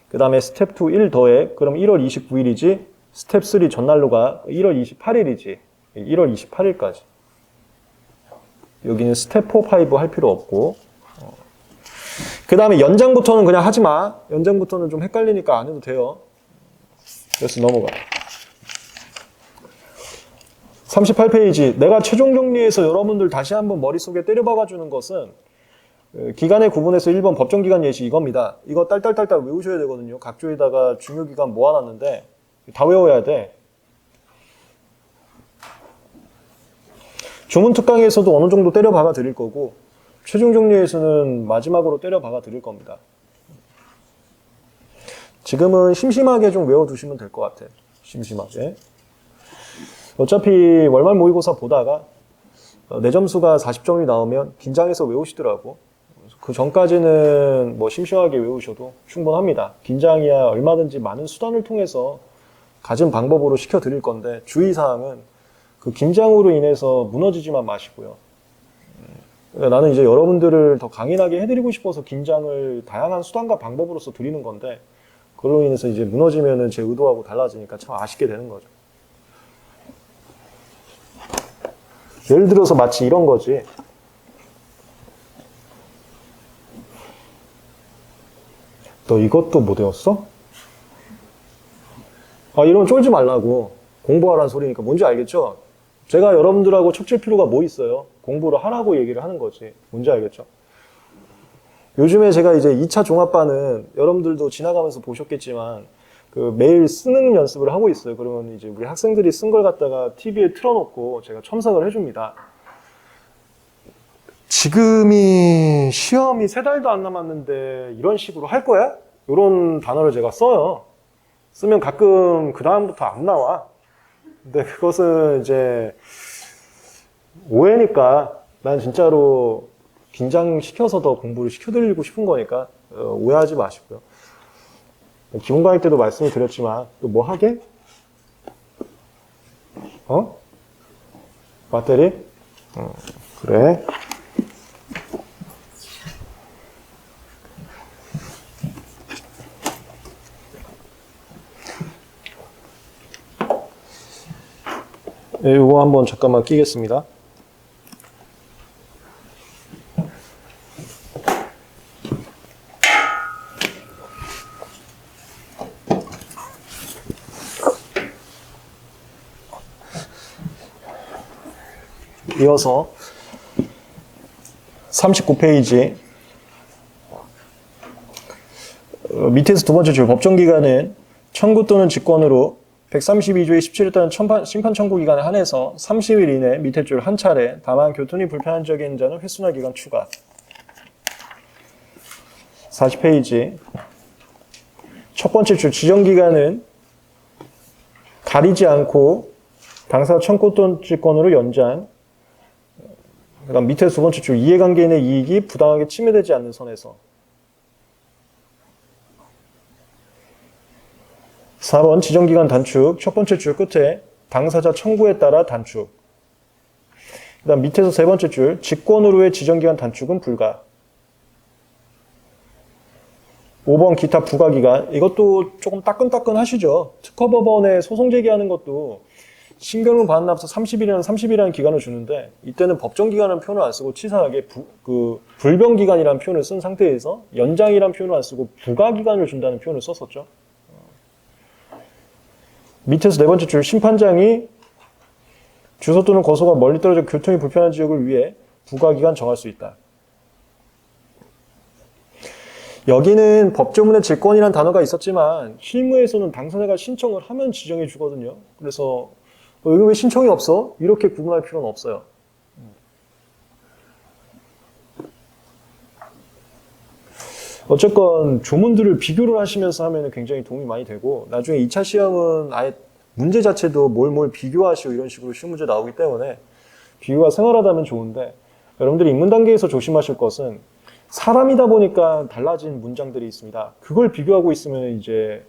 A: 그 다음에 스텝 2 1 더해 그럼 1월 29일이지 스텝 3 전날로 가 1월 28일이지 1월 28일까지 여기는 스텝 4, 5 할 필요 없고 그 다음에 연장부터는 그냥 하지마. 연장부터는 좀 헷갈리니까 안 해도 돼요. 그래서 넘어가. 38페이지 내가 최종 정리해서 여러분들 다시 한번 머릿속에 때려박아 주는 것은 기간의 구분에서 1번 법정기간 예시 이겁니다. 이거 딸딸딸딸 외우셔야 되거든요. 각조에다가 중요기간 모아놨는데 다 외워야 돼. 조문특강에서도 어느 정도 때려 박아 드릴 거고 최종 정리에서는 마지막으로 때려 박아 드릴 겁니다. 지금은 심심하게 좀 외워두시면 될 것 같아요. 심심하게. 어차피 월말 모의고사 보다가 내 점수가 40점이 나오면 긴장해서 외우시더라고. 그 전까지는 뭐 심심하게 외우셔도 충분합니다. 긴장이야 얼마든지 많은 수단을 통해서 가진 방법으로 시켜드릴 건데 주의사항은 그 긴장으로 인해서 무너지지만 마시고요. 나는 이제 여러분들을 더 강인하게 해드리고 싶어서 긴장을 다양한 수단과 방법으로서 드리는 건데 그로 인해서 이제 무너지면은 제 의도하고 달라지니까 참 아쉽게 되는 거죠. 예를 들어서 마치 이런 거지. 너 이것도 못 외웠어? 이러면 쫄지 말라고. 공부하라는 소리니까 뭔지 알겠죠? 제가 여러분들하고 척질 필요가 뭐 있어요? 공부를 하라고 얘기를 하는 거지. 뭔지 알겠죠? 요즘에 제가 이제 2차 종합반은 여러분들도 지나가면서 보셨겠지만 그 매일 쓰는 연습을 하고 있어요. 그러면 이제 우리 학생들이 쓴 걸 갖다가 TV에 틀어놓고 제가 첨삭을 해줍니다. 지금이 시험이 3달도 안 남았는데 이런 식으로 할 거야? 이런 단어를 제가 써요. 쓰면 가끔 그 다음부터 안 나와. 근데 그것은 이제 오해니까 난 진짜로 긴장시켜서 더 공부를 시켜드리고 싶은 거니까 오해하지 마시고요. 기본 강의 때도 말씀을 드렸지만 또 뭐 하게? 배터리? 그래. 네, 이거 한번 잠깐만 끼겠습니다. 이어서 39페이지 밑에서 두 번째 줄 법정기간은 청구 또는 직권으로 132조의 17일 또는 심판 청구 기간에 한해서 30일 이내 밑에 줄 한 차례 다만 교통이 불편한 적인 자는 횟수나 기간 추가. 40페이지 첫 번째 줄 지정기간은 가리지 않고 당사 청구 또는 직권으로 연장. 그다음 밑에 두 번째 줄 이해관계인의 이익이 부당하게 침해되지 않는 선에서. 4번 지정기간 단축 첫 번째 줄 끝에 당사자 청구에 따라 단축. 그 다음 밑에서 세 번째 줄 직권으로의 지정기간 단축은 불가. 5번 기타 부가기간 이것도 조금 따끈따끈 하시죠. 특허법원에 소송 제기하는 것도 신경을 받는 앞서 30일이라는 기간을 주는데 이때는 법정기간이라는 표현을 안 쓰고 치사하게 불변기간이라는 표현을 쓴 상태에서 연장이라는 표현을 안 쓰고 부가기간을 준다는 표현을 썼었죠. 밑에서 네 번째 줄 심판장이 주소 또는 거소가 멀리 떨어져 교통이 불편한 지역을 위해 부가기간 정할 수 있다. 여기는 법조문에 질권이라는 단어가 있었지만 실무에서는 당사자가 신청을 하면 지정해 주거든요. 그래서 여기 왜 신청이 없어? 이렇게 구분할 필요는 없어요. 어쨌건 조문들을 비교를 하시면서 하면 굉장히 도움이 많이 되고 나중에 2차 시험은 아예 문제 자체도 뭘 비교하시고 이런 식으로 시험 문제 나오기 때문에 비교가 생활하다면 좋은데 여러분들이 입문 단계에서 조심하실 것은 사람이다 보니까 달라진 문장들이 있습니다. 그걸 비교하고 있으면 이제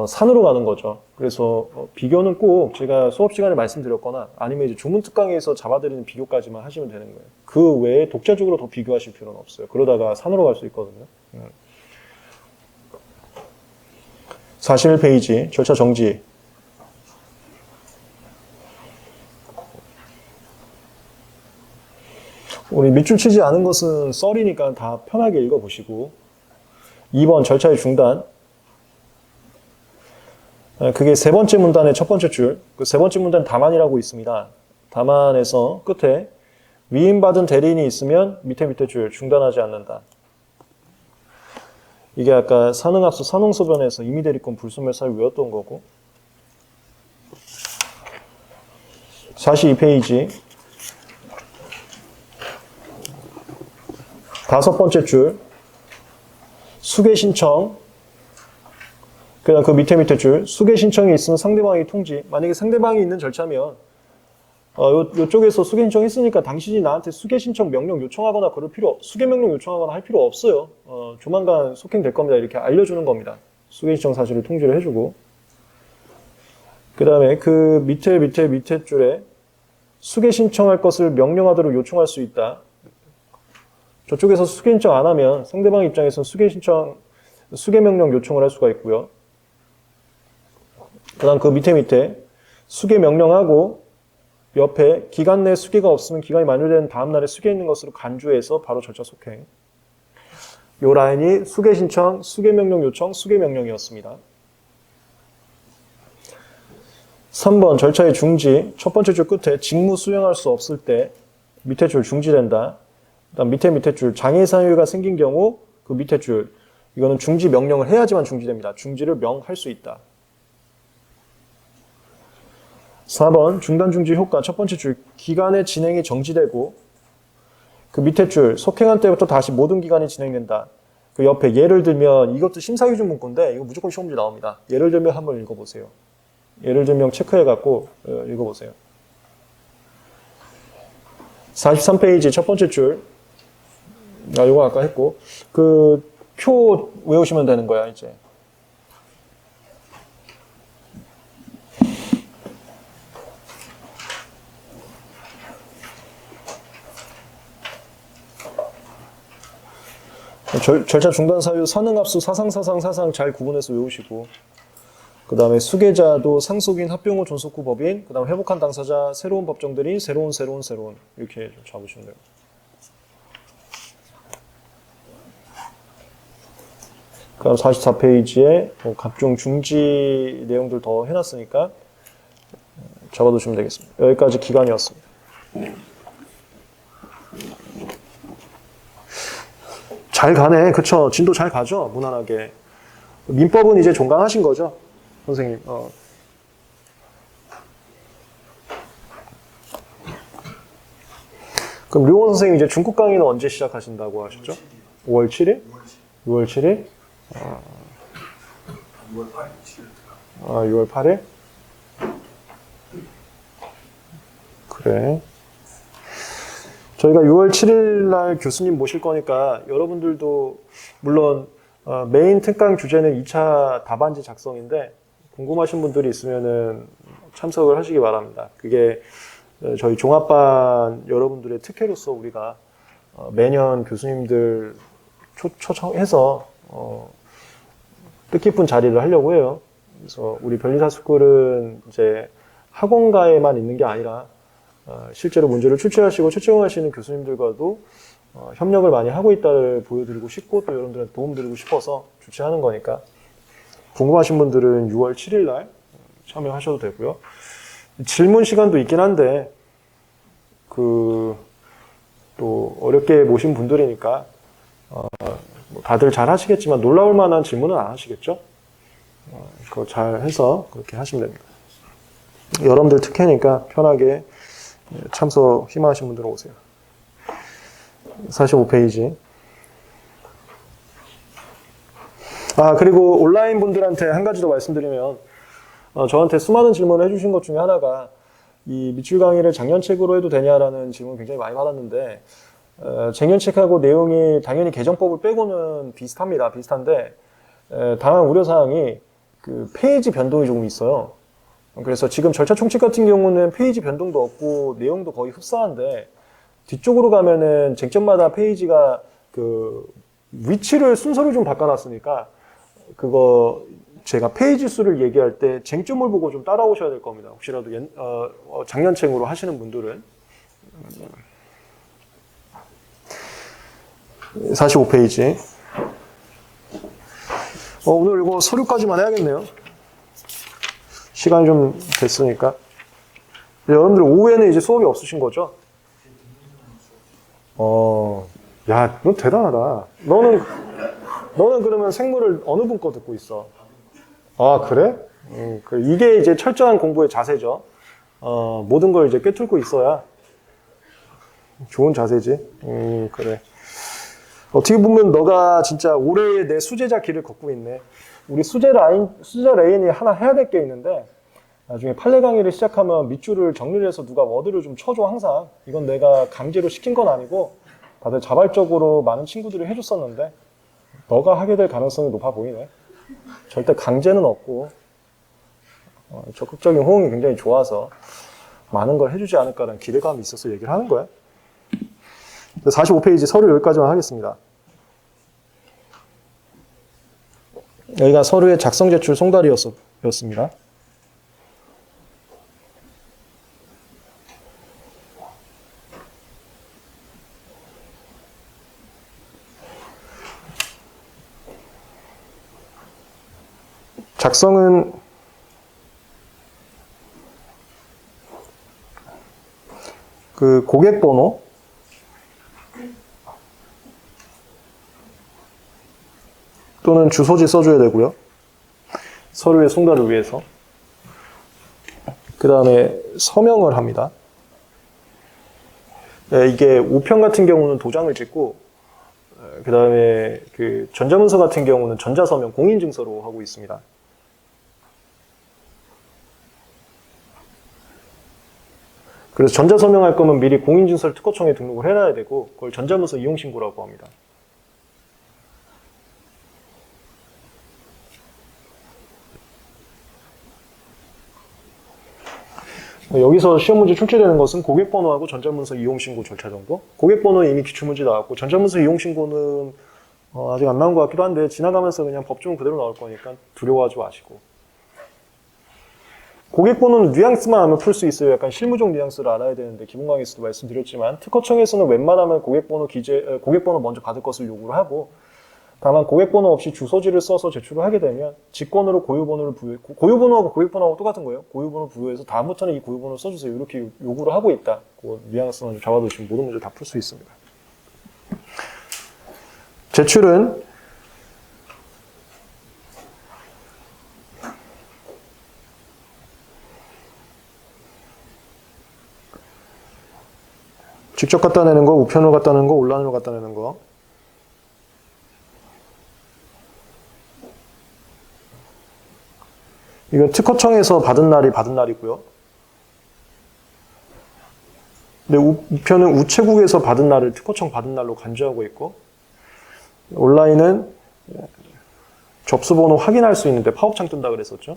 A: 산으로 가는 거죠. 그래서 비교는 꼭 제가 수업 시간에 말씀드렸거나 아니면 이제 조문 특강에서 잡아드리는 비교까지만 하시면 되는 거예요. 그 외에 독자적으로 더 비교하실 필요는 없어요. 그러다가 산으로 갈 수 있거든요. 41페이지 절차 정지. 우리 밑줄 치지 않은 것은 썰이니까 다 편하게 읽어보시고 2번 절차의 중단. 그게 세 번째 문단의 첫 번째 줄. 그 세 번째 문단 다만이라고 있습니다. 다만에서 끝에 위임받은 대리인이 있으면 밑에 줄 중단하지 않는다. 이게 아까 산응합수 산홍소변에서 임의대리권 불소멸 사유 외웠던 거고. 42페이지 5번째 줄 수계 신청. 그다음 그 밑에 줄 수계 신청이 있으면 상대방이 통지. 만약에 상대방이 있는 절차면 요쪽에서 수계 신청했으니까 당신이 나한테 수계 신청 명령 요청하거나 수계 명령 요청하거나 할 필요 없어요. 조만간 속행될 겁니다. 이렇게 알려주는 겁니다. 수계 신청 사실을 통지를 해주고. 그 다음에 그 밑에 줄에 수계 신청할 것을 명령하도록 요청할 수 있다. 저쪽에서 수계 신청 안 하면 상대방 입장에서는 수계 명령 요청을 할 수가 있고요. 그 다음 그 밑에 수계 명령하고 옆에 기간 내 수계가 없으면 기간이 만료된 다음 날에 수계 있는 것으로 간주해서 바로 절차 속행. 요 라인이 수계 신청, 수계 명령 요청, 수계 명령이었습니다. 3번 절차의 중지. 첫 번째 줄 끝에 직무 수행할 수 없을 때 밑에 줄 중지된다. 그다음 밑에 줄 장애 사유가 생긴 경우 그 밑에 줄 이거는 중지 명령을 해야지만 중지됩니다. 중지를 명할 수 있다. 4번 중단 중지 효과. 첫 번째 줄 기간의 진행이 정지되고 그 밑에 줄 속행한 때부터 다시 모든 기간이 진행된다. 그 옆에 예를 들면 이것도 심사기준 문구인데 이거 무조건 시험 문제 나옵니다. 예를 들면 한번 읽어보세요. 예를 들면 체크해갖고 읽어보세요. 43페이지 첫 번째 줄. 이거 아까 했고 그 표 외우시면 되는 거야 이제. 절차 중단 사유 산응합수 사상 잘 구분해서 외우시고 그 다음에 수계자도 상속인 합병 후 존속 후 법인 그 다음 회복한 당사자 새로운 법정들이 새로운 이렇게 잡으시면 돼요. 그 다음 44페이지에 각종 중지 내용들 더 해놨으니까 적어두시면 되겠습니다. 여기까지 기간이었습니다. 잘 가네. 그쵸. 진도 잘 가죠. 무난하게. 민법은 이제 종강하신 거죠. 선생님. 그럼 류원 선생님 이제 중국 강의는 언제 시작하신다고 하셨죠? 5월 7일? 6월 7일?
B: 6월 8일, 7일.
A: 6월 8일? 그래. 저희가 6월 7일 날 교수님 모실 거니까 여러분들도 물론 메인 특강 주제는 2차 답안지 작성인데 궁금하신 분들이 있으면은 참석을 하시기 바랍니다. 그게 저희 종합반 여러분들의 특혜로서 우리가 매년 교수님들 초청해서 뜻깊은 자리를 하려고 해요. 그래서 우리 변리사스쿨은 이제 학원가에만 있는 게 아니라 실제로 문제를 출제하시고 채점하시는 교수님들과도 협력을 많이 하고 있다를 보여드리고 싶고 또 여러분들한테 도움드리고 싶어서 주최하는 거니까 궁금하신 분들은 6월 7일 날 참여하셔도 되고요. 질문 시간도 있긴 한데 또 어렵게 모신 분들이니까 다들 잘 하시겠지만 놀라울 만한 질문은 안 하시겠죠? 그거 잘 해서 그렇게 하시면 됩니다. 여러분들 특혜니까 편하게 참석 희망하신 분들은 오세요. 45페이지. 그리고 온라인 분들한테 한 가지 더 말씀드리면 저한테 수많은 질문을 해주신 것 중에 하나가 이 밑줄 강의를 장년책으로 해도 되냐라는 질문 굉장히 많이 받았는데 쟁년책하고 내용이 당연히 개정법을 빼고는 비슷한데 다만 우려사항이 그 페이지 변동이 조금 있어요. 그래서 지금 절차 총칙 같은 경우는 페이지 변동도 없고 내용도 거의 흡사한데 뒤쪽으로 가면은 쟁점마다 페이지가 그 위치를 순서를 좀 바꿔놨으니까 그거 제가 페이지 수를 얘기할 때 쟁점을 보고 좀 따라오셔야 될 겁니다. 혹시라도 장년책으로 하시는 분들은. 45페이지. 오늘 이거 서류까지만 해야겠네요. 시간이 좀 됐으니까. 여러분들 오후에는 이제 수업이 없으신 거죠? 야, 너 대단하다. 너는 그러면 생물을 어느 분 거 듣고 있어? 아, 그래? 이게 이제 철저한 공부의 자세죠. 모든 걸 이제 꿰뚫고 있어야 좋은 자세지. 그래. 어떻게 보면 너가 진짜 올해의 내 수제자 길을 걷고 있네. 우리 수제 레인이 하나 해야 될 게 있는데, 나중에 판례 강의를 시작하면 밑줄을 정리를 해서 누가 워드를 좀 쳐줘, 항상. 이건 내가 강제로 시킨 건 아니고, 다들 자발적으로 많은 친구들이 해줬었는데, 너가 하게 될 가능성이 높아 보이네. 절대 강제는 없고, 적극적인 호응이 굉장히 좋아서, 많은 걸 해주지 않을까라는 기대감이 있어서 얘기를 하는 거야. 45페이지 서류 여기까지만 하겠습니다. 여기가 서류의 작성 제출 송달이었습니다. 작성은 그 고객 번호 또는 주소지 써줘야 되고요. 서류의 송달을 위해서. 그 다음에 서명을 합니다. 이게 우편 같은 경우는 도장을 찍고, 그 다음에 그 전자문서 같은 경우는 전자서명, 공인증서로 하고 있습니다. 그래서 전자서명할 거면 미리 공인증서를 특허청에 등록을 해놔야 되고, 그걸 전자문서 이용신고라고 합니다. 여기서 시험 문제 출제되는 것은 고객번호하고 전자문서 이용신고 절차 정도? 고객번호는 이미 기출문제 나왔고, 전자문서 이용신고는 아직 안 나온 것 같기도 한데, 지나가면서 그냥 법조문 그대로 나올 거니까 두려워하지 마시고. 고객번호는 뉘앙스만 하면 풀 수 있어요. 약간 실무적 뉘앙스를 알아야 되는데, 기본 강의에서도 말씀드렸지만, 특허청에서는 웬만하면 고객번호 먼저 받을 것을 요구를 하고, 다만 고객번호 없이 주소지를 써서 제출을 하게 되면 직권으로 고유번호를 고유번호하고 고객번호하고 똑같은 거예요. 고유번호 부여해서 다음부터는 이 고유번호를 써주세요. 이렇게 요구를 하고 있다. 그 뉘앙스만 잡아두시면 모든 문제 다 풀 수 있습니다. 제출은 직접 갖다 내는 거, 우편으로 갖다 내는 거, 온라인으로 갖다 내는 거. 이건 특허청에서 받은 날이고요. 근데 우편은 우체국에서 받은 날을 특허청 받은 날로 간주하고 있고, 온라인은 접수번호 확인할 수 있는데 파업창 뜬다 그랬었죠.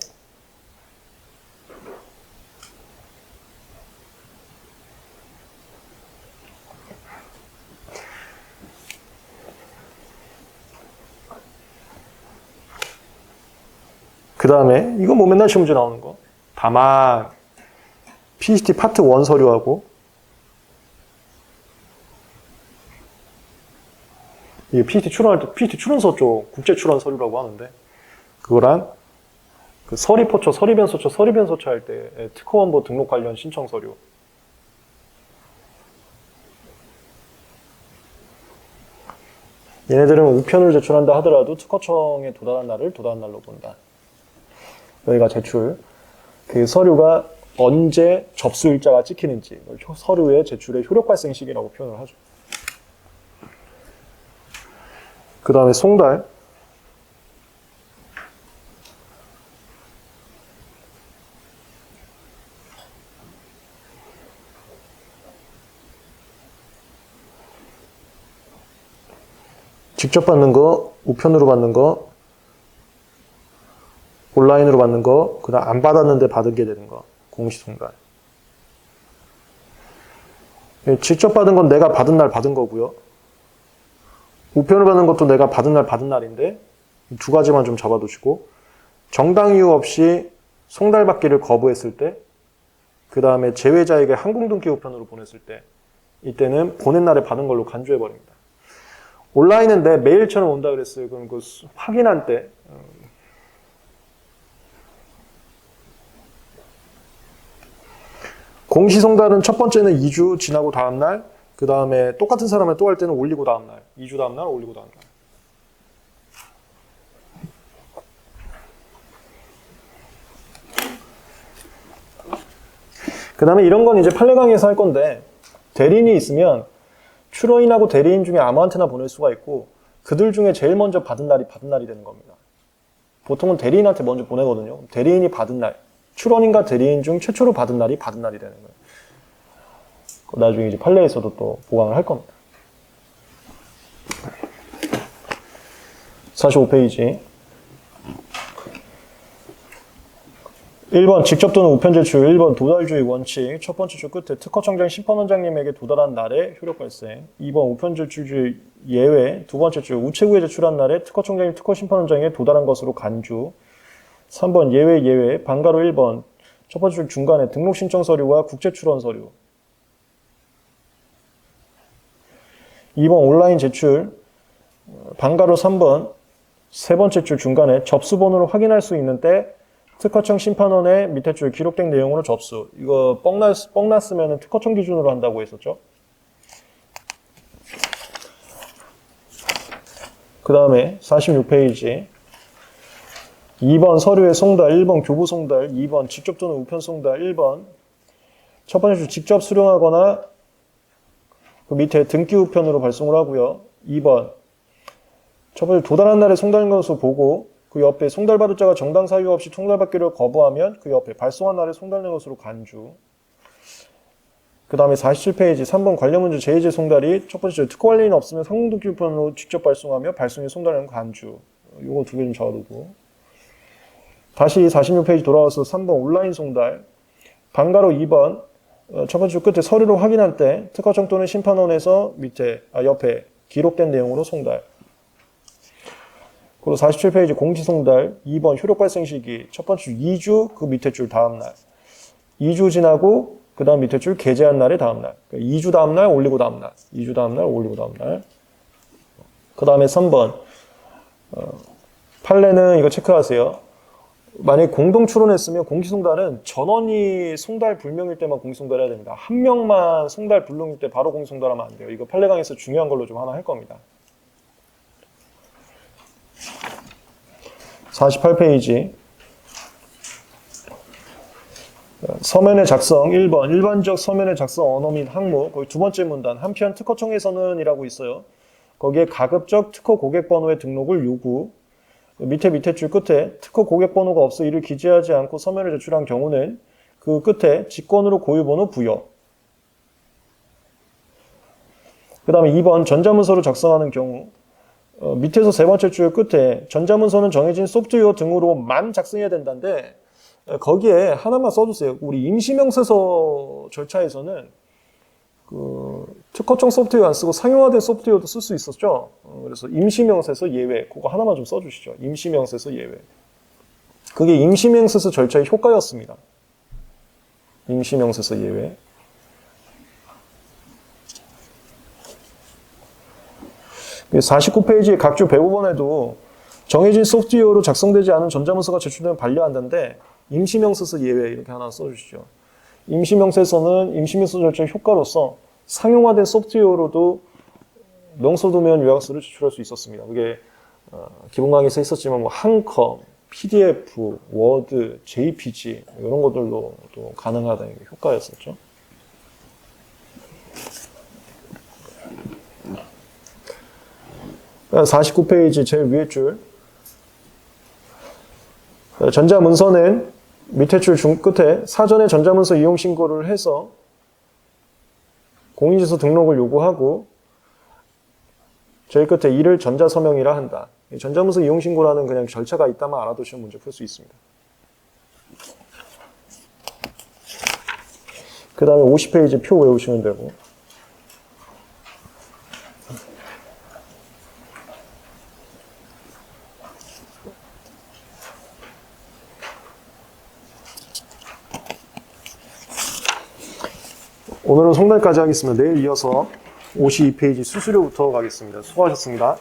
A: 그 다음에 이건 뭐 맨날 시험 문제 나오는 거. 다만 PCT 파트 1 서류하고 이게 PCT 출원할 때 PCT 출원서 쪽 국제 출원 서류라고 하는데 그거랑 그 서리포처, 서리변소처 할 때 특허원보 등록 관련 신청 서류. 얘네들은 우편을 제출한다 하더라도 특허청에 도달한 날로 본다. 여기가 제출. 그 서류가 언제 접수 일자가 찍히는지 서류의 제출의 효력 발생 시기라고 표현을 하죠. 그 다음에 송달. 직접 받는 거, 우편으로 받는 거, 온라인으로 받는 거, 그 다음 안 받았는데 받게 되는 거, 공시송달. 직접 받은 건 내가 받은 날 받은 거고요. 우편을 받는 것도 내가 받은 날 받은 날인데 두 가지만 좀 잡아두시고 정당 이유 없이 송달받기를 거부했을 때, 그 다음에 제외자에게 항공등기 우편으로 보냈을 때, 이때는 보낸 날에 받은 걸로 간주해버립니다. 온라인은 내 메일처럼 온다 그랬어요. 그럼 그 확인한 때 공시송달은 첫 번째는 2주 지나고 다음날, 그 다음에 똑같은 사람을 또 할 때는 올리고 다음날, 2주 다음날, 올리고 다음날. 그 다음에 이런 건 이제 판례 강의에서 할 건데, 대리인이 있으면 출원인하고 대리인 중에 아무한테나 보낼 수가 있고, 그들 중에 제일 먼저 받은 날이 되는 겁니다. 보통은 대리인한테 먼저 보내거든요. 대리인이 받은 날, 출원인과 대리인 중 최초로 받은 날이 되는 거예요. 나중에 이제 판례에서도 또 보강을 할 겁니다. 45페이지. 1번 직접 또는 우편 제출. 1번 도달주의 원칙. 첫 번째 줄 끝에 특허청장 심판원장님에게 도달한 날에 효력 발생. 2번 우편 제출주의 예외. 두 번째 줄 우체국에 제출한 날에 특허청장이 특허심판원장에 도달한 것으로 간주. 3번 예외. 방가로 1번. 첫 번째 줄 중간에 등록 신청 서류와 국제 출원 서류. 2번 온라인 제출. 방가로 3번. 세 번째 줄 중간에 접수 번호를 확인할 수 있는 때 특허청 심판원의 밑에 줄 기록된 내용으로 접수. 이거 뻥났으면 특허청 기준으로 한다고 했었죠. 그 다음에 46페이지. 2번 서류의 송달, 1번 교부 송달, 2번 직접 또는 우편 송달, 1번 첫 번째 줄 직접 수령하거나 그 밑에 등기 우편으로 발송을 하고요. 2번 첫 번째 도달한 날에 송달한 것으로 보고 그 옆에 송달받을 자가 정당 사유 없이 송달받기를 거부하면 그 옆에 발송한 날에 송달된 것으로 간주. 그 다음에 47페이지 3번 관련 문제 제의제 송달이 첫 번째 특허 관련이 없으면 상등기 우편으로 직접 발송하며 발송이 송달하는 간주. 요거 두 개 좀 적어두고. 다시 46페이지 돌아와서 3번 온라인 송달. 방가로 2번 첫 번째 줄 끝에 서류를 확인할 때 특허청 또는 심판원에서 옆에 기록된 내용으로 송달. 그리고 47페이지 공지송달 2번 효력 발생 시기 첫 번째 줄 2주 그 밑에 줄 다음날 2주 지나고 그 다음 밑에 줄 게재한 날의 다음날 2주 다음날 올리고 다음날 2주 다음날 올리고 다음날 그 다음에 3번 판례는 이거 체크하세요. 만약에 공동 출원했으면 공지송달은 전원이 송달 불명일 때만 공지송달 해야 됩니다. 한 명만 송달 불능일 때 바로 공지송달하면 안 돼요. 이거 판례 강의에서 중요한 걸로 좀 하나 할 겁니다. 48페이지 서면의 작성 1번 일반적 서면의 작성 언어 및 항목 거기 두 번째 문단 한편 특허청에서는 이라고 있어요. 거기에 가급적 특허 고객 번호의 등록을 요구 밑에 줄 끝에 특허 고객 번호가 없어 이를 기재하지 않고 서면을 제출한 경우는 그 끝에 직권으로 고유 번호 부여 그 다음에 2번 전자문서로 작성하는 경우 밑에서 세 번째 줄 끝에 전자문서는 정해진 소프트웨어 등으로만 작성해야 된다는데 거기에 하나만 써주세요. 우리 임시명세서 절차에서는 그 특허청 소프트웨어 안 쓰고 상용화된 소프트웨어도 쓸 수 있었죠. 그래서 임시명세서 예외 그거 하나만 좀 써주시죠. 임시명세서 예외. 그게 임시명세서 절차의 효과였습니다. 임시명세서 예외. 그 49페이지 각주 배부번에도 정해진 소프트웨어로 작성되지 않은 전자문서가 제출되면 반려한다는데 임시명세서 예외 이렇게 하나 써주시죠. 임시명세서는 임시명세서 절차의 효과로서 상용화된 소프트웨어로도 명서도면 요약서를 제출할 수 있었습니다. 그게 기본 강의에서 있었지만 뭐 한컴, PDF, 워드, JPG 이런 것들도 또 가능하다는 게 효과였었죠. 그 49페이지 제일 위에 줄 전자문서는 밑에 줄 끝에 사전에 전자문서 이용 신고를 해서 공인인증서 등록을 요구하고 제일 끝에 이를 전자서명이라 한다. 전자문서 이용 신고라는 그냥 절차가 있다만 알아두시면 문제 풀 수 있습니다. 그 다음에 50페이지 표 외우시면 되고 오늘은 송달까지 하겠습니다. 내일 이어서 52페이지 수수료부터 가겠습니다. 수고하셨습니다.